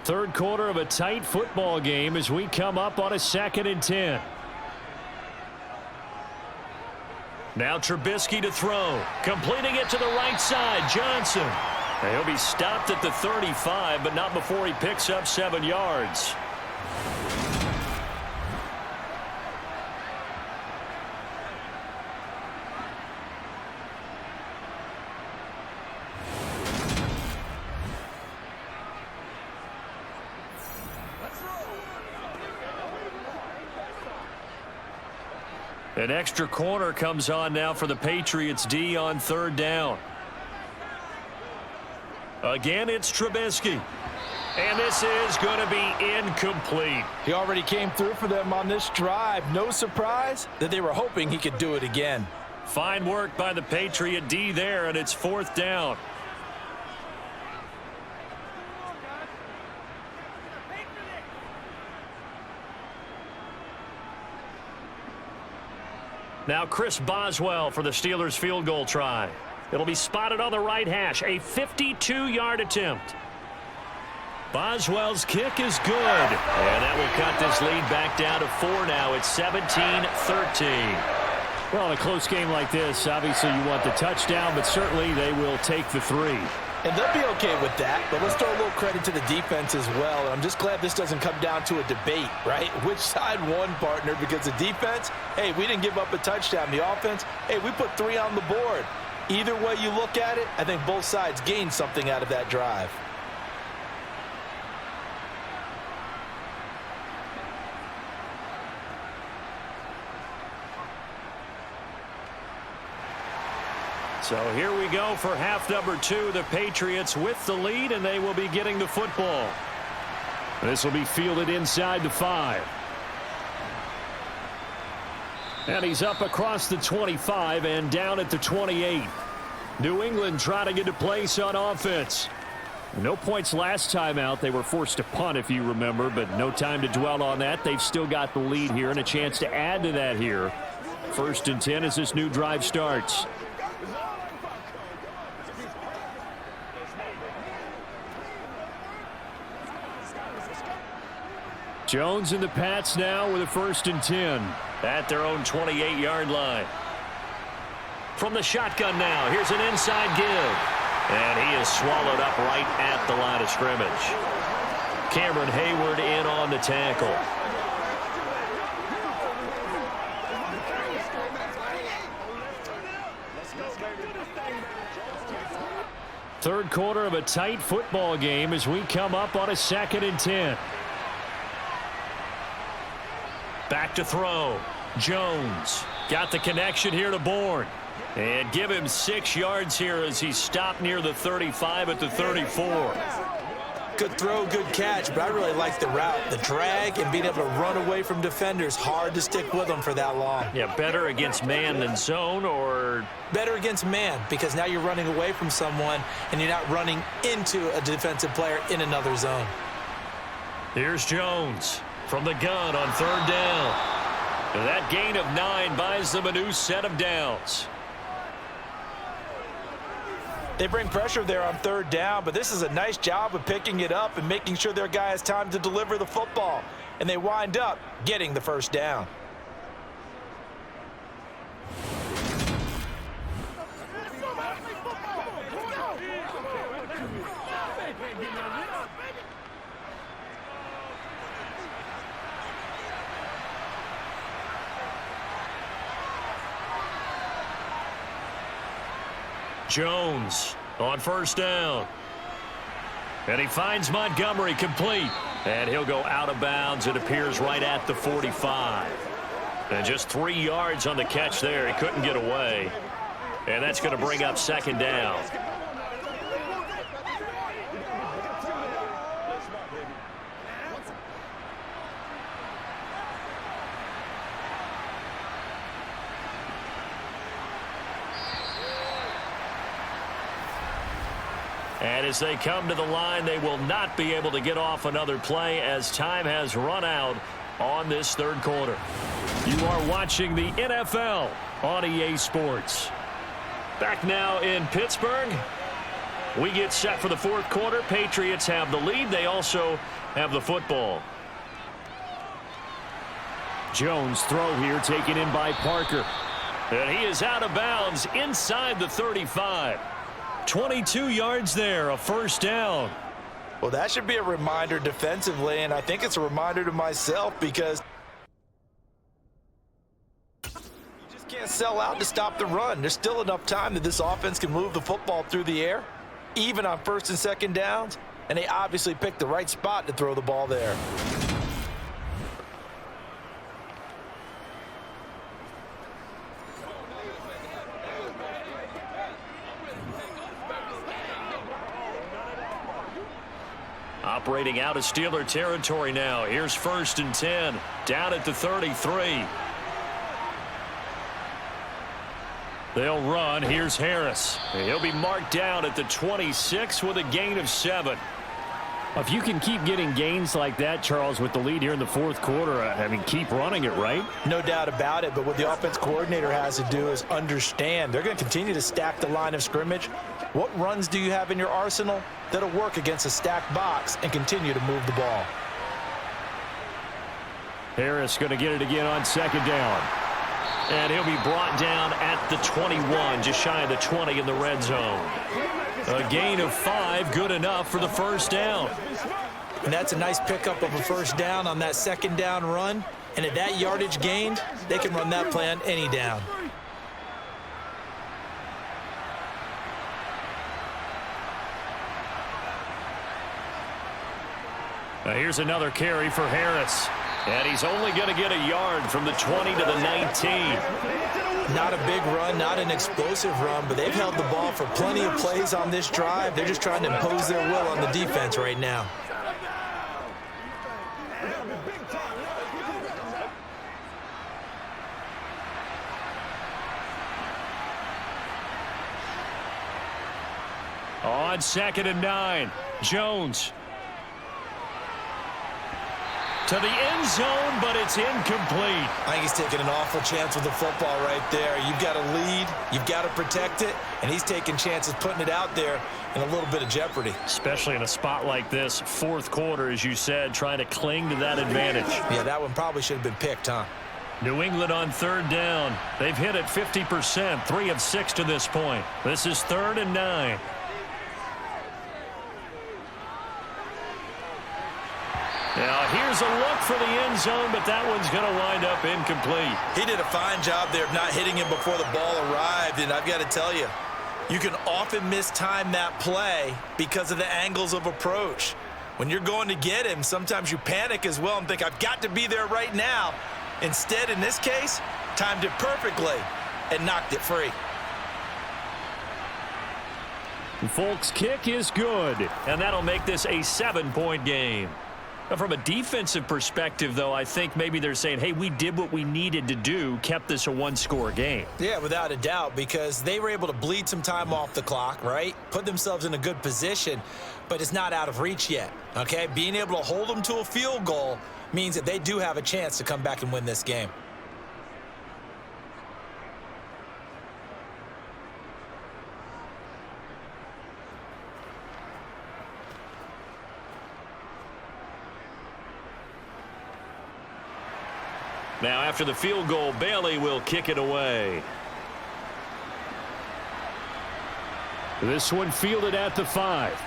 3rd quarter of a tight football game as we come up on a 2nd and 10. Now Trubisky to throw. Completing it to the right side. Johnson. And he'll be stopped at the 35, but not before he picks up 7 yards. An extra corner comes on now for the Patriots D on 3rd down. Again, it's Trubisky. And this is going to be incomplete. He already came through for them on this drive. No surprise that they were hoping he could do it again. Fine work by the Patriot D there, and it's 4th down. Now Chris Boswell for the Steelers field goal try. It'll be spotted on the right hash. A 52-yard attempt. Boswell's kick is good. And that will cut this lead back down to 4 now. It's 17-13. Well, in a close game like this, obviously you want the touchdown, but certainly they will take the 3. And they'll be okay with that, but let's throw a little credit to the defense as well. And I'm just glad this doesn't come down to a debate, right? Which side won, partner? Because the defense, hey, we didn't give up a touchdown. The offense, hey, we put 3 on the board. Either way you look at it, I think both sides gained something out of that drive. So here we go for half number 2. The Patriots with the lead, and they will be getting the football. This will be fielded inside the 5. And he's up across the 25 and down at the 28. New England trying to get a place on offense. No points last time out. They were forced to punt, if you remember, but no time to dwell on that. They've still got the lead here and a chance to add to that here. 1st and 10 as this new drive starts. Jones and the Pats now with a 1st and 10 at their own 28-yard line. From the shotgun now, here's an inside give. And he is swallowed up right at the line of scrimmage. Cameron Hayward in on the tackle. Third quarter of a tight football game as we come up on a 2nd and 10. Back to throw. Jones got the connection here to Bourne. And give him 6 yards here as he stopped near the 35 at the 34. Good throw, good catch, but I really like the route. The drag and being able to run away from defenders. Hard to stick with them for that long. Yeah, better against man than zone, or? Better against man, because now you're running away from someone and you're not running into a defensive player in another zone. Here's Jones from the gun on 3rd down. And that gain of 9 buys them a new set of downs. They bring pressure there on 3rd down, but this is a nice job of picking it up and making sure their guy has time to deliver the football. And they wind up getting the 1st down. Jones on 1st down. And he finds Montgomery complete. And he'll go out of bounds. It appears right at the 45. And just 3 yards on the catch there. He couldn't get away. And that's going to bring up 2nd down. And as they come to the line, they will not be able to get off another play as time has run out on this 3rd quarter. You are watching the NFL on EA Sports. Back now in Pittsburgh. We get set for the 4th quarter. Patriots have the lead. They also have the football. Jones throw here taken in by Parker. And he is out of bounds inside the 35. 22 yards there, a 1st down. Well, that should be a reminder defensively, and I think it's a reminder to myself because you just can't sell out to stop the run. There's still enough time that this offense can move the football through the air, even on 1st and 2nd downs, and they obviously picked the right spot to throw the ball there. Operating out of Steeler territory now. Here's 1st and 10. Down at the 33. They'll run. Here's Harris. He'll be marked down at the 26 with a gain of 7. If you can keep getting gains like that, Charles, with the lead here in the 4th quarter, I mean, keep running it, right? No doubt about it, but what the offense coordinator has to do is understand. They're going to continue to stack the line of scrimmage. What runs do you have in your arsenal that'll work against a stacked box and continue to move the ball? Harris going to get it again on 2nd down. And he'll be brought down at the 21, just shy of the 20 in the red zone. A gain of 5, good enough for the first down. And that's a nice pickup of a first down on that second down run. And at that yardage gained, they can run that play on any down. Now here's another carry for Harris. And he's only going to get a yard from the 20 to the 19. Not a big run, not an explosive run, but they've held the ball for plenty of plays on this drive. They're just trying to impose their will on the defense right now. On 2nd and 9, Jones. To the end zone, but it's incomplete. I think he's taking an awful chance with the football right there. You've got to lead, you've got to protect it, and he's taking chances putting it out there in a little bit of jeopardy. Especially in a spot like this, fourth quarter, as you said, trying to cling to that advantage. Yeah, that one probably should have been picked, huh? New England on 3rd down. They've hit it 50%, 3 of 6 to this point. This is 3rd and 9. Now, here's a look for the end zone, but that one's going to wind up incomplete. He did a fine job there of not hitting him before the ball arrived, and I've got to tell you, you can often mistime that play because of the angles of approach. When you're going to get him, sometimes you panic as well and think, I've got to be there right now. Instead, in this case, timed it perfectly and knocked it free. Folk's kick is good, and that'll make this a 7-point game. From a defensive perspective, though, I think maybe they're saying, hey, we did what we needed to do, kept this a one-score game. Yeah, without a doubt, because they were able to bleed some time off the clock, right? Put themselves in a good position, but it's not out of reach yet, okay? Being able to hold them to a field goal means that they do have a chance to come back and win this game. Now, after the field goal, Bailey will kick it away. This one fielded at the 5.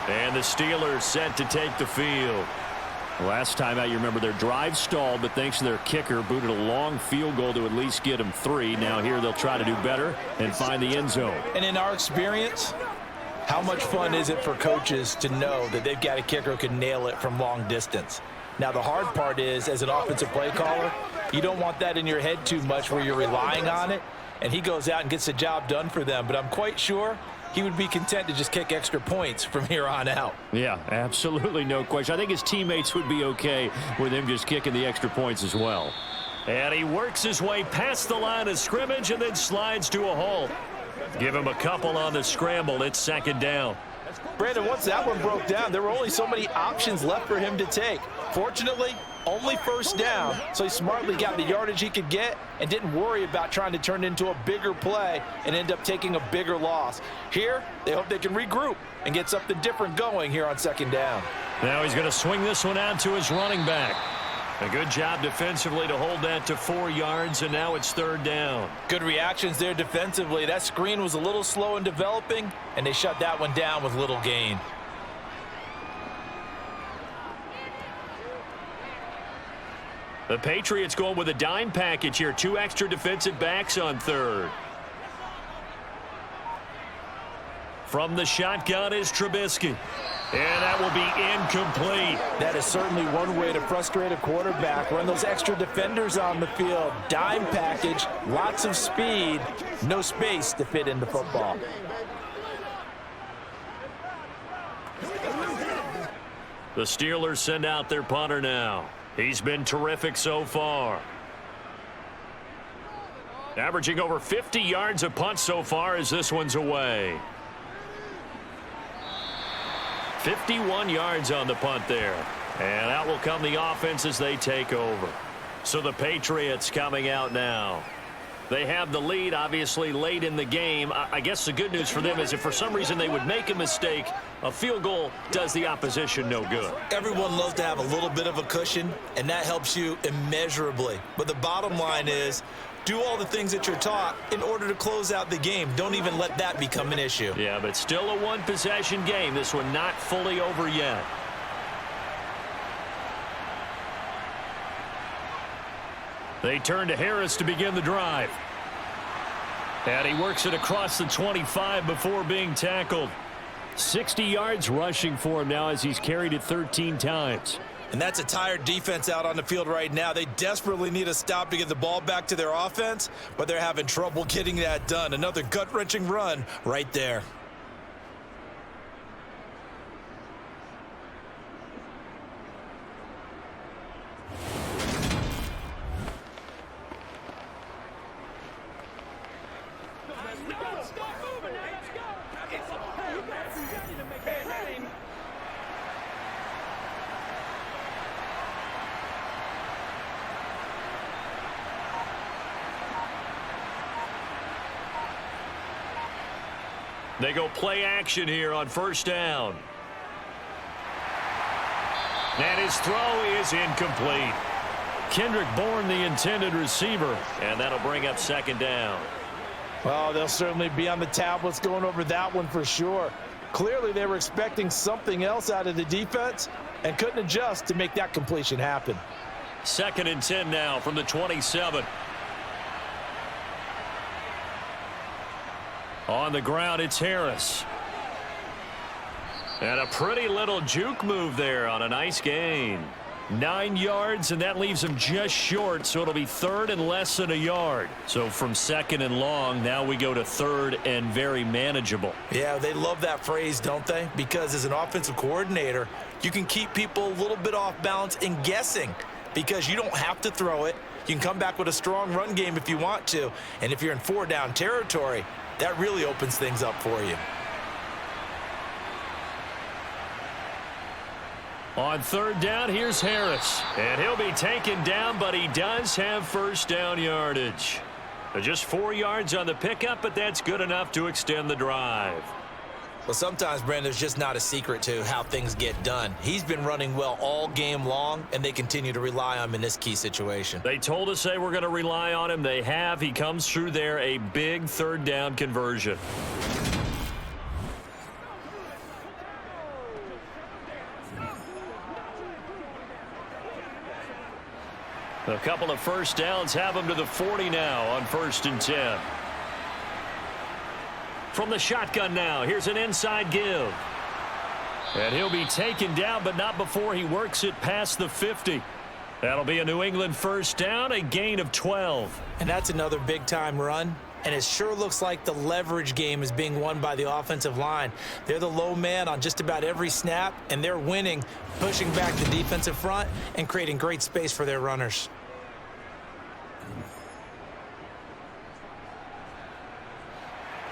And the Steelers set to take the field. Last time out, you remember their drive stalled, but thanks to their kicker, booted a long field goal to at least get them 3. Now here they'll try to do better and find the end zone. And in our experience, how much fun is it for coaches to know that they've got a kicker who can nail it from long distance? Now, the hard part is, as an offensive play caller, you don't want that in your head too much where you're relying on it, and he goes out and gets the job done for them. But I'm quite sure he would be content to just kick extra points from here on out. Yeah, absolutely no question. I think his teammates would be okay with him just kicking the extra points as well. And he works his way past the line of scrimmage and then slides to a halt. Give him a couple on the scramble. It's 2nd down. Brandon, once that one broke down, there were only so many options left for him to take. Fortunately, only first down, so he smartly got the yardage he could get and didn't worry about trying to turn it into a bigger play and end up taking a bigger loss. Here, they hope they can regroup and get something different going here on 2nd down. Now he's going to swing this one out to his running back. A good job defensively to hold that to 4 yards, and now it's 3rd down. Good reactions there defensively. That screen was a little slow in developing, and they shut that one down with little gain. The Patriots going with a dime package here. 2 extra defensive backs on 3rd. From the shotgun is Trubisky. And that will be incomplete. That is certainly one way to frustrate a quarterback. Run those extra defenders on the field. Dime package, lots of speed, no space to fit in the football. The Steelers send out their punter now. He's been terrific so far. Averaging over 50 yards a punt so far as this one's away. 51 yards on the punt there. And out will come the offense as they take over. So the Patriots coming out now. They have the lead, obviously, late in the game. I guess the good news for them is if for some reason they would make a mistake, a field goal does the opposition no good. Everyone loves to have a little bit of a cushion, and that helps you immeasurably. But the bottom line is, do all the things that you're taught in order to close out the game. Don't even let that become an issue. Yeah, but still a one-possession game. This one not fully over yet. They turn to Harris to begin the drive. And he works it across the 25 before being tackled. 60 yards rushing for him now as he's carried it 13 times. And that's a tired defense out on the field right now. They desperately need a stop to get the ball back to their offense, but they're having trouble getting that done. Another gut-wrenching run right there. They go play action here on first down. And his throw is incomplete. Kendrick Bourne, the intended receiver, and that'll bring up second down. Well, they'll certainly be on the tablets going over that one for sure. Clearly, they were expecting something else out of the defense and couldn't adjust to make that completion happen. 2nd and 10 now from the 27. On the ground, it's Harris. And a pretty little juke move there on a nice gain. 9 yards, and that leaves him just short, so it'll be 3rd and less than a yard. So from 2nd and long, now we go to 3rd and very manageable. Yeah, they love that phrase, don't they? Because as an offensive coordinator, you can keep people a little bit off balance and guessing because you don't have to throw it. You can come back with a strong run game if you want to. And if you're in 4-down territory, that really opens things up for you. On 3rd down, here's Harris. And he'll be taken down, but he does have first down yardage. Just 4 yards on the pickup, but that's good enough to extend the drive. Well, sometimes, Brandon, there's just not a secret to how things get done. He's been running well all game long, and they continue to rely on him in this key situation. They told us they were going to rely on him. They have. He comes through there, a big 3rd down conversion. A couple of first downs have him to the 40 now on 1st and 10. From the shotgun now, here's an inside give. And he'll be taken down, but not before he works it past the 50. That'll be a New England first down, a gain of 12. And that's another big-time run. And it sure looks like the leverage game is being won by the offensive line. They're the low man on just about every snap, and they're winning, pushing back the defensive front and creating great space for their runners.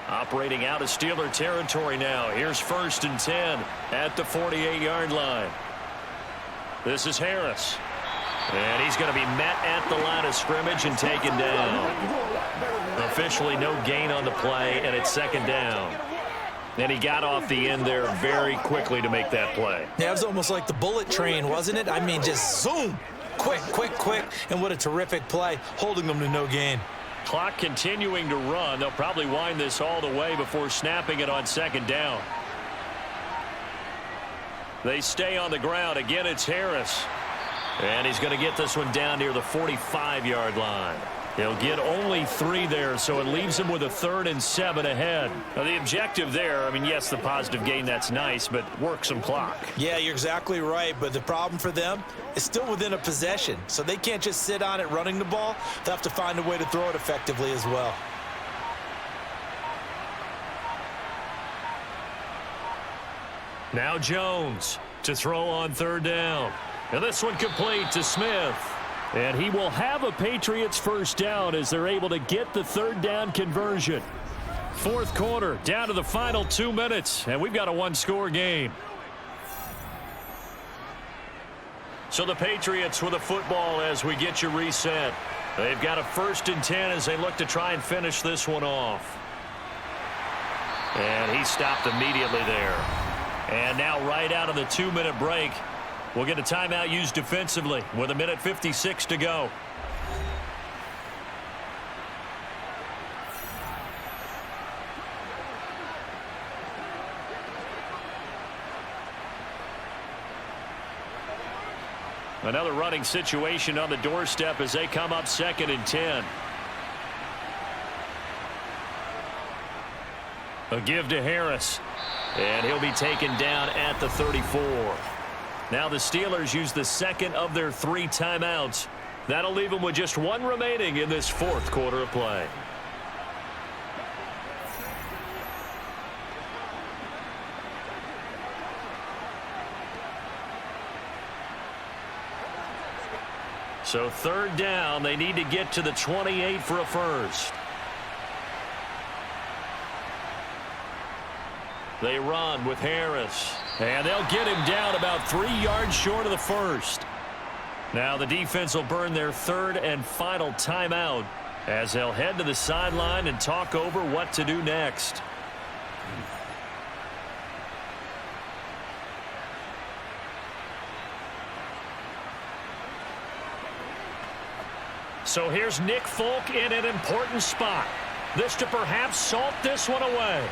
Operating out of Steeler territory now. Here's 1st and 10 at the 48-yard line. This is Harris. And he's going to be met at the line of scrimmage and taken down. Officially no gain on the play, and it's 2nd down. And he got off the end there very quickly to make that play. Yeah, it was almost like the bullet train, wasn't it? I mean, just zoom. Quick, quick, quick. And what a terrific play, holding them to no gain. Clock continuing to run. They'll probably wind this all the way before snapping it on 2nd down. They stay on the ground. Again, it's Harris. And he's going to get this one down near the 45-yard line. He'll get only 3 there, so it leaves him with a 3rd and 7 ahead. Now, the objective there, I mean, yes, the positive gain, that's nice, but work some clock. Yeah, you're exactly right, but the problem for them is still within a possession, so they can't just sit on it running the ball. They'll have to find a way to throw it effectively as well. Now Jones to throw on 3rd down. And this one complete to Smith. And he will have a Patriots first down as they're able to get the 3rd down conversion. 4th quarter, down to the final 2 minutes, and we've got a 1-score game. So the Patriots with a football as we get you reset. They've got a 1st and 10 as they look to try and finish this one off. And he stopped immediately there. And now right out of the 2-minute break, we'll get a timeout used defensively with 1:56 to go. Another running situation on the doorstep as they come up 2nd and 10. A give to Harris. And he'll be taken down at the 34. Now the Steelers use the 2nd of their 3 timeouts. That'll leave them with just 1 remaining in this 4th quarter of play. So 3rd down, they need to get to the 28 for a first. They run with Harris. And they'll get him down about 3 yards short of the first. Now the defense will burn their 3rd and final timeout as they'll head to the sideline and talk over what to do next. So here's Nick Folk in an important spot. This to perhaps salt this one away.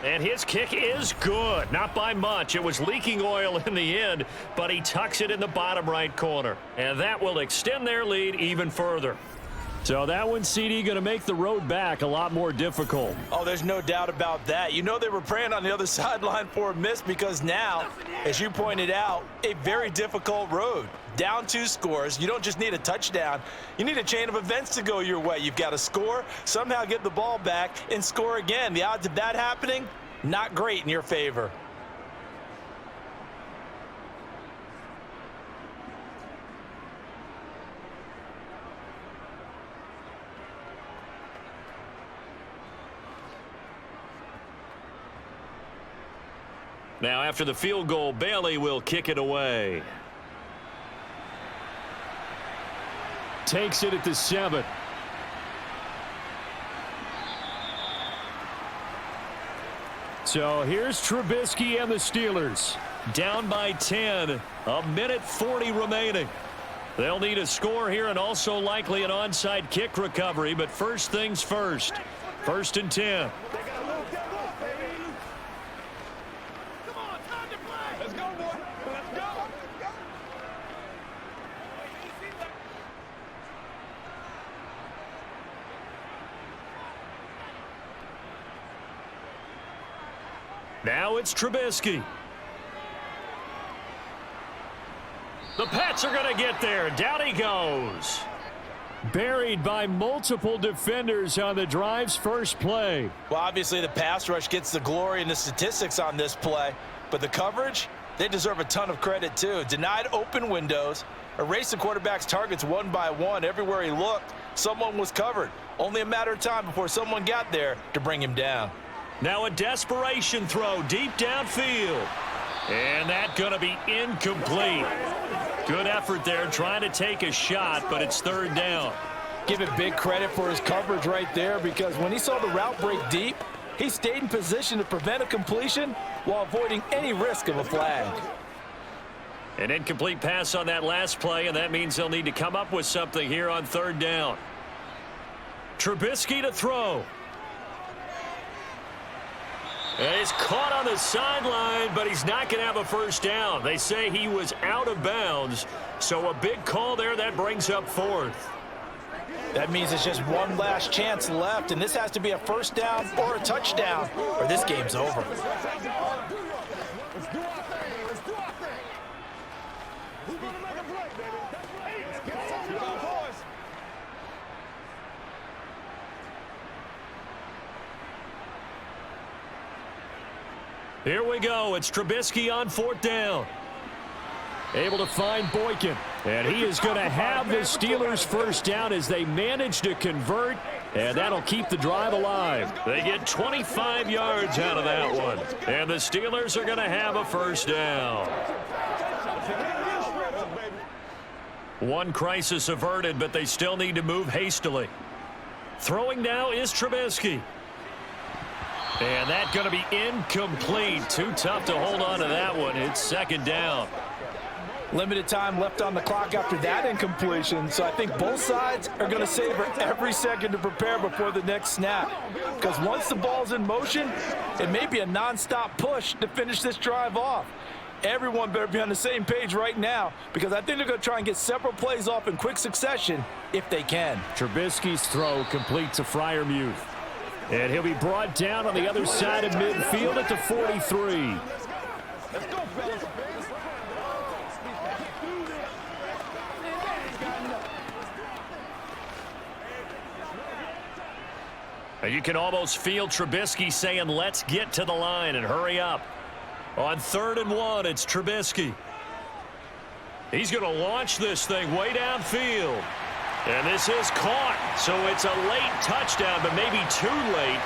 And his kick is good. Not by much. It was leaking oil in the end, but he tucks it in the bottom right corner. And that will extend their lead even further. So that one, CD, going to make the road back a lot more difficult. Oh, there's no doubt about that. You know they were praying on the other sideline for a miss because now, as you pointed out, a very difficult road. Down 2 scores. You don't just need a touchdown. You need a chain of events to go your way. You've got to score, somehow get the ball back, and score again. The odds of that happening, not great in your favor. Now after the field goal, Bailey will kick it away. Takes it at the 7. So here's Trubisky and the Steelers. Down by 10. 1:40 remaining. They'll need a score here and also likely an onside kick recovery. But first things first. 1st and 10. Now it's Trubisky. The Pats are going to get there. Down he goes. Buried by multiple defenders on the drive's first play. Well, obviously the pass rush gets the glory and the statistics on this play, but the coverage, they deserve a ton of credit too. Denied open windows, erased the quarterback's targets one by one. Everywhere he looked, someone was covered. Only a matter of time before someone got there to bring him down. Now a desperation throw deep downfield. And that's going to be incomplete. Good effort there trying to take a shot, but it's 3rd down. Give it big credit for his coverage right there because when he saw the route break deep, he stayed in position to prevent a completion while avoiding any risk of a flag. An incomplete pass on that last play, and that means they'll need to come up with something here on 3rd down. Trubisky to throw. And he's caught on the sideline, but he's not going to have a first down. They say he was out of bounds, so a big call there. That brings up 4th. That means it's just one last chance left, and this has to be a first down or a touchdown, or this game's over. Here we go. It's Trubisky on 4th down. Able to find Boykin. And he is going to have the Steelers first down as they manage to convert. And that'll keep the drive alive. They get 25 yards out of that one. And the Steelers are going to have a first down. One crisis averted, but they still need to move hastily. Throwing now is Trubisky. And that's going to be incomplete. Too tough to hold on to that one. It's second down. Limited time left on the clock after that incompletion, so I think both sides are going to savor every second to prepare before the next snap. Because once the ball's in motion, it may be a nonstop push to finish this drive off. Everyone better be on the same page right now, because I think they're going to try and get several plays off in quick succession if they can. Trubisky's throw complete to Freiermuth. And he'll be brought down on the other side of midfield at the 43. Let's go, fellas. And you can almost feel Trubisky saying, let's get to the line and hurry up. On 3rd and 1, it's Trubisky. He's going to launch this thing way downfield. And this is caught. So it's a late touchdown, but maybe too late.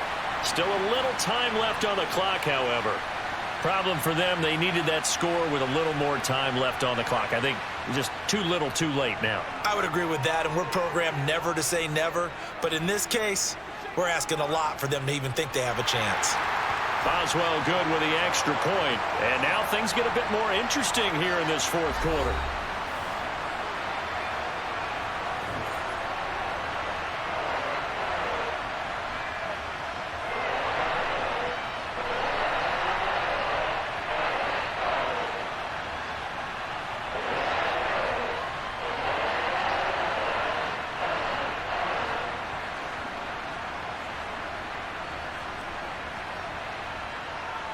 Still a little time left on the clock, however. Problem for them, they needed that score with a little more time left on the clock. I think just too little too late now. I would agree with that, and we're programmed never to say never. But in this case, we're asking a lot for them to even think they have a chance. Boswell good with the extra point. And now things get a bit more interesting here in this fourth quarter.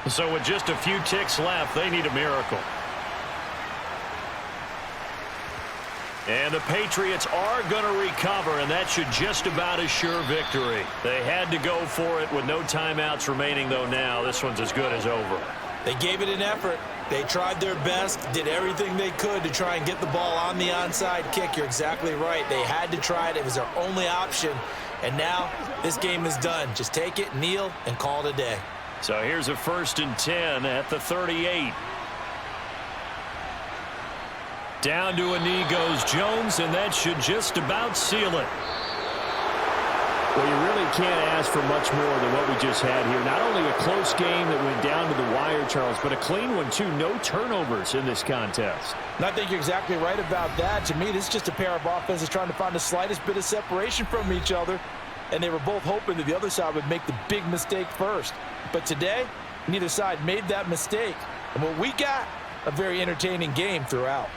So with just a few ticks left, they need a miracle. And the Patriots are going to recover, and that should just about assure victory. They had to go for it with no timeouts remaining, though now. This one's as good as over. They gave it an effort. They tried their best, did everything they could to try and get the ball on the onside kick. You're exactly right. They had to try it. It was their only option. And now this game is done. Just take it, kneel, and call it a day. So here's a 1st and 10 at the 38. Down to a knee goes Jones, and that should just about seal it. Well, you really can't ask for much more than what we just had here. Not only a close game that went down to the wire, Charles, but a clean one, too. No turnovers in this contest. And I think you're exactly right about that. To me, this is just a pair of offenses trying to find the slightest bit of separation from each other. And they were both hoping that the other side would make the big mistake first. But today, neither side made that mistake. And what we got, a very entertaining game throughout.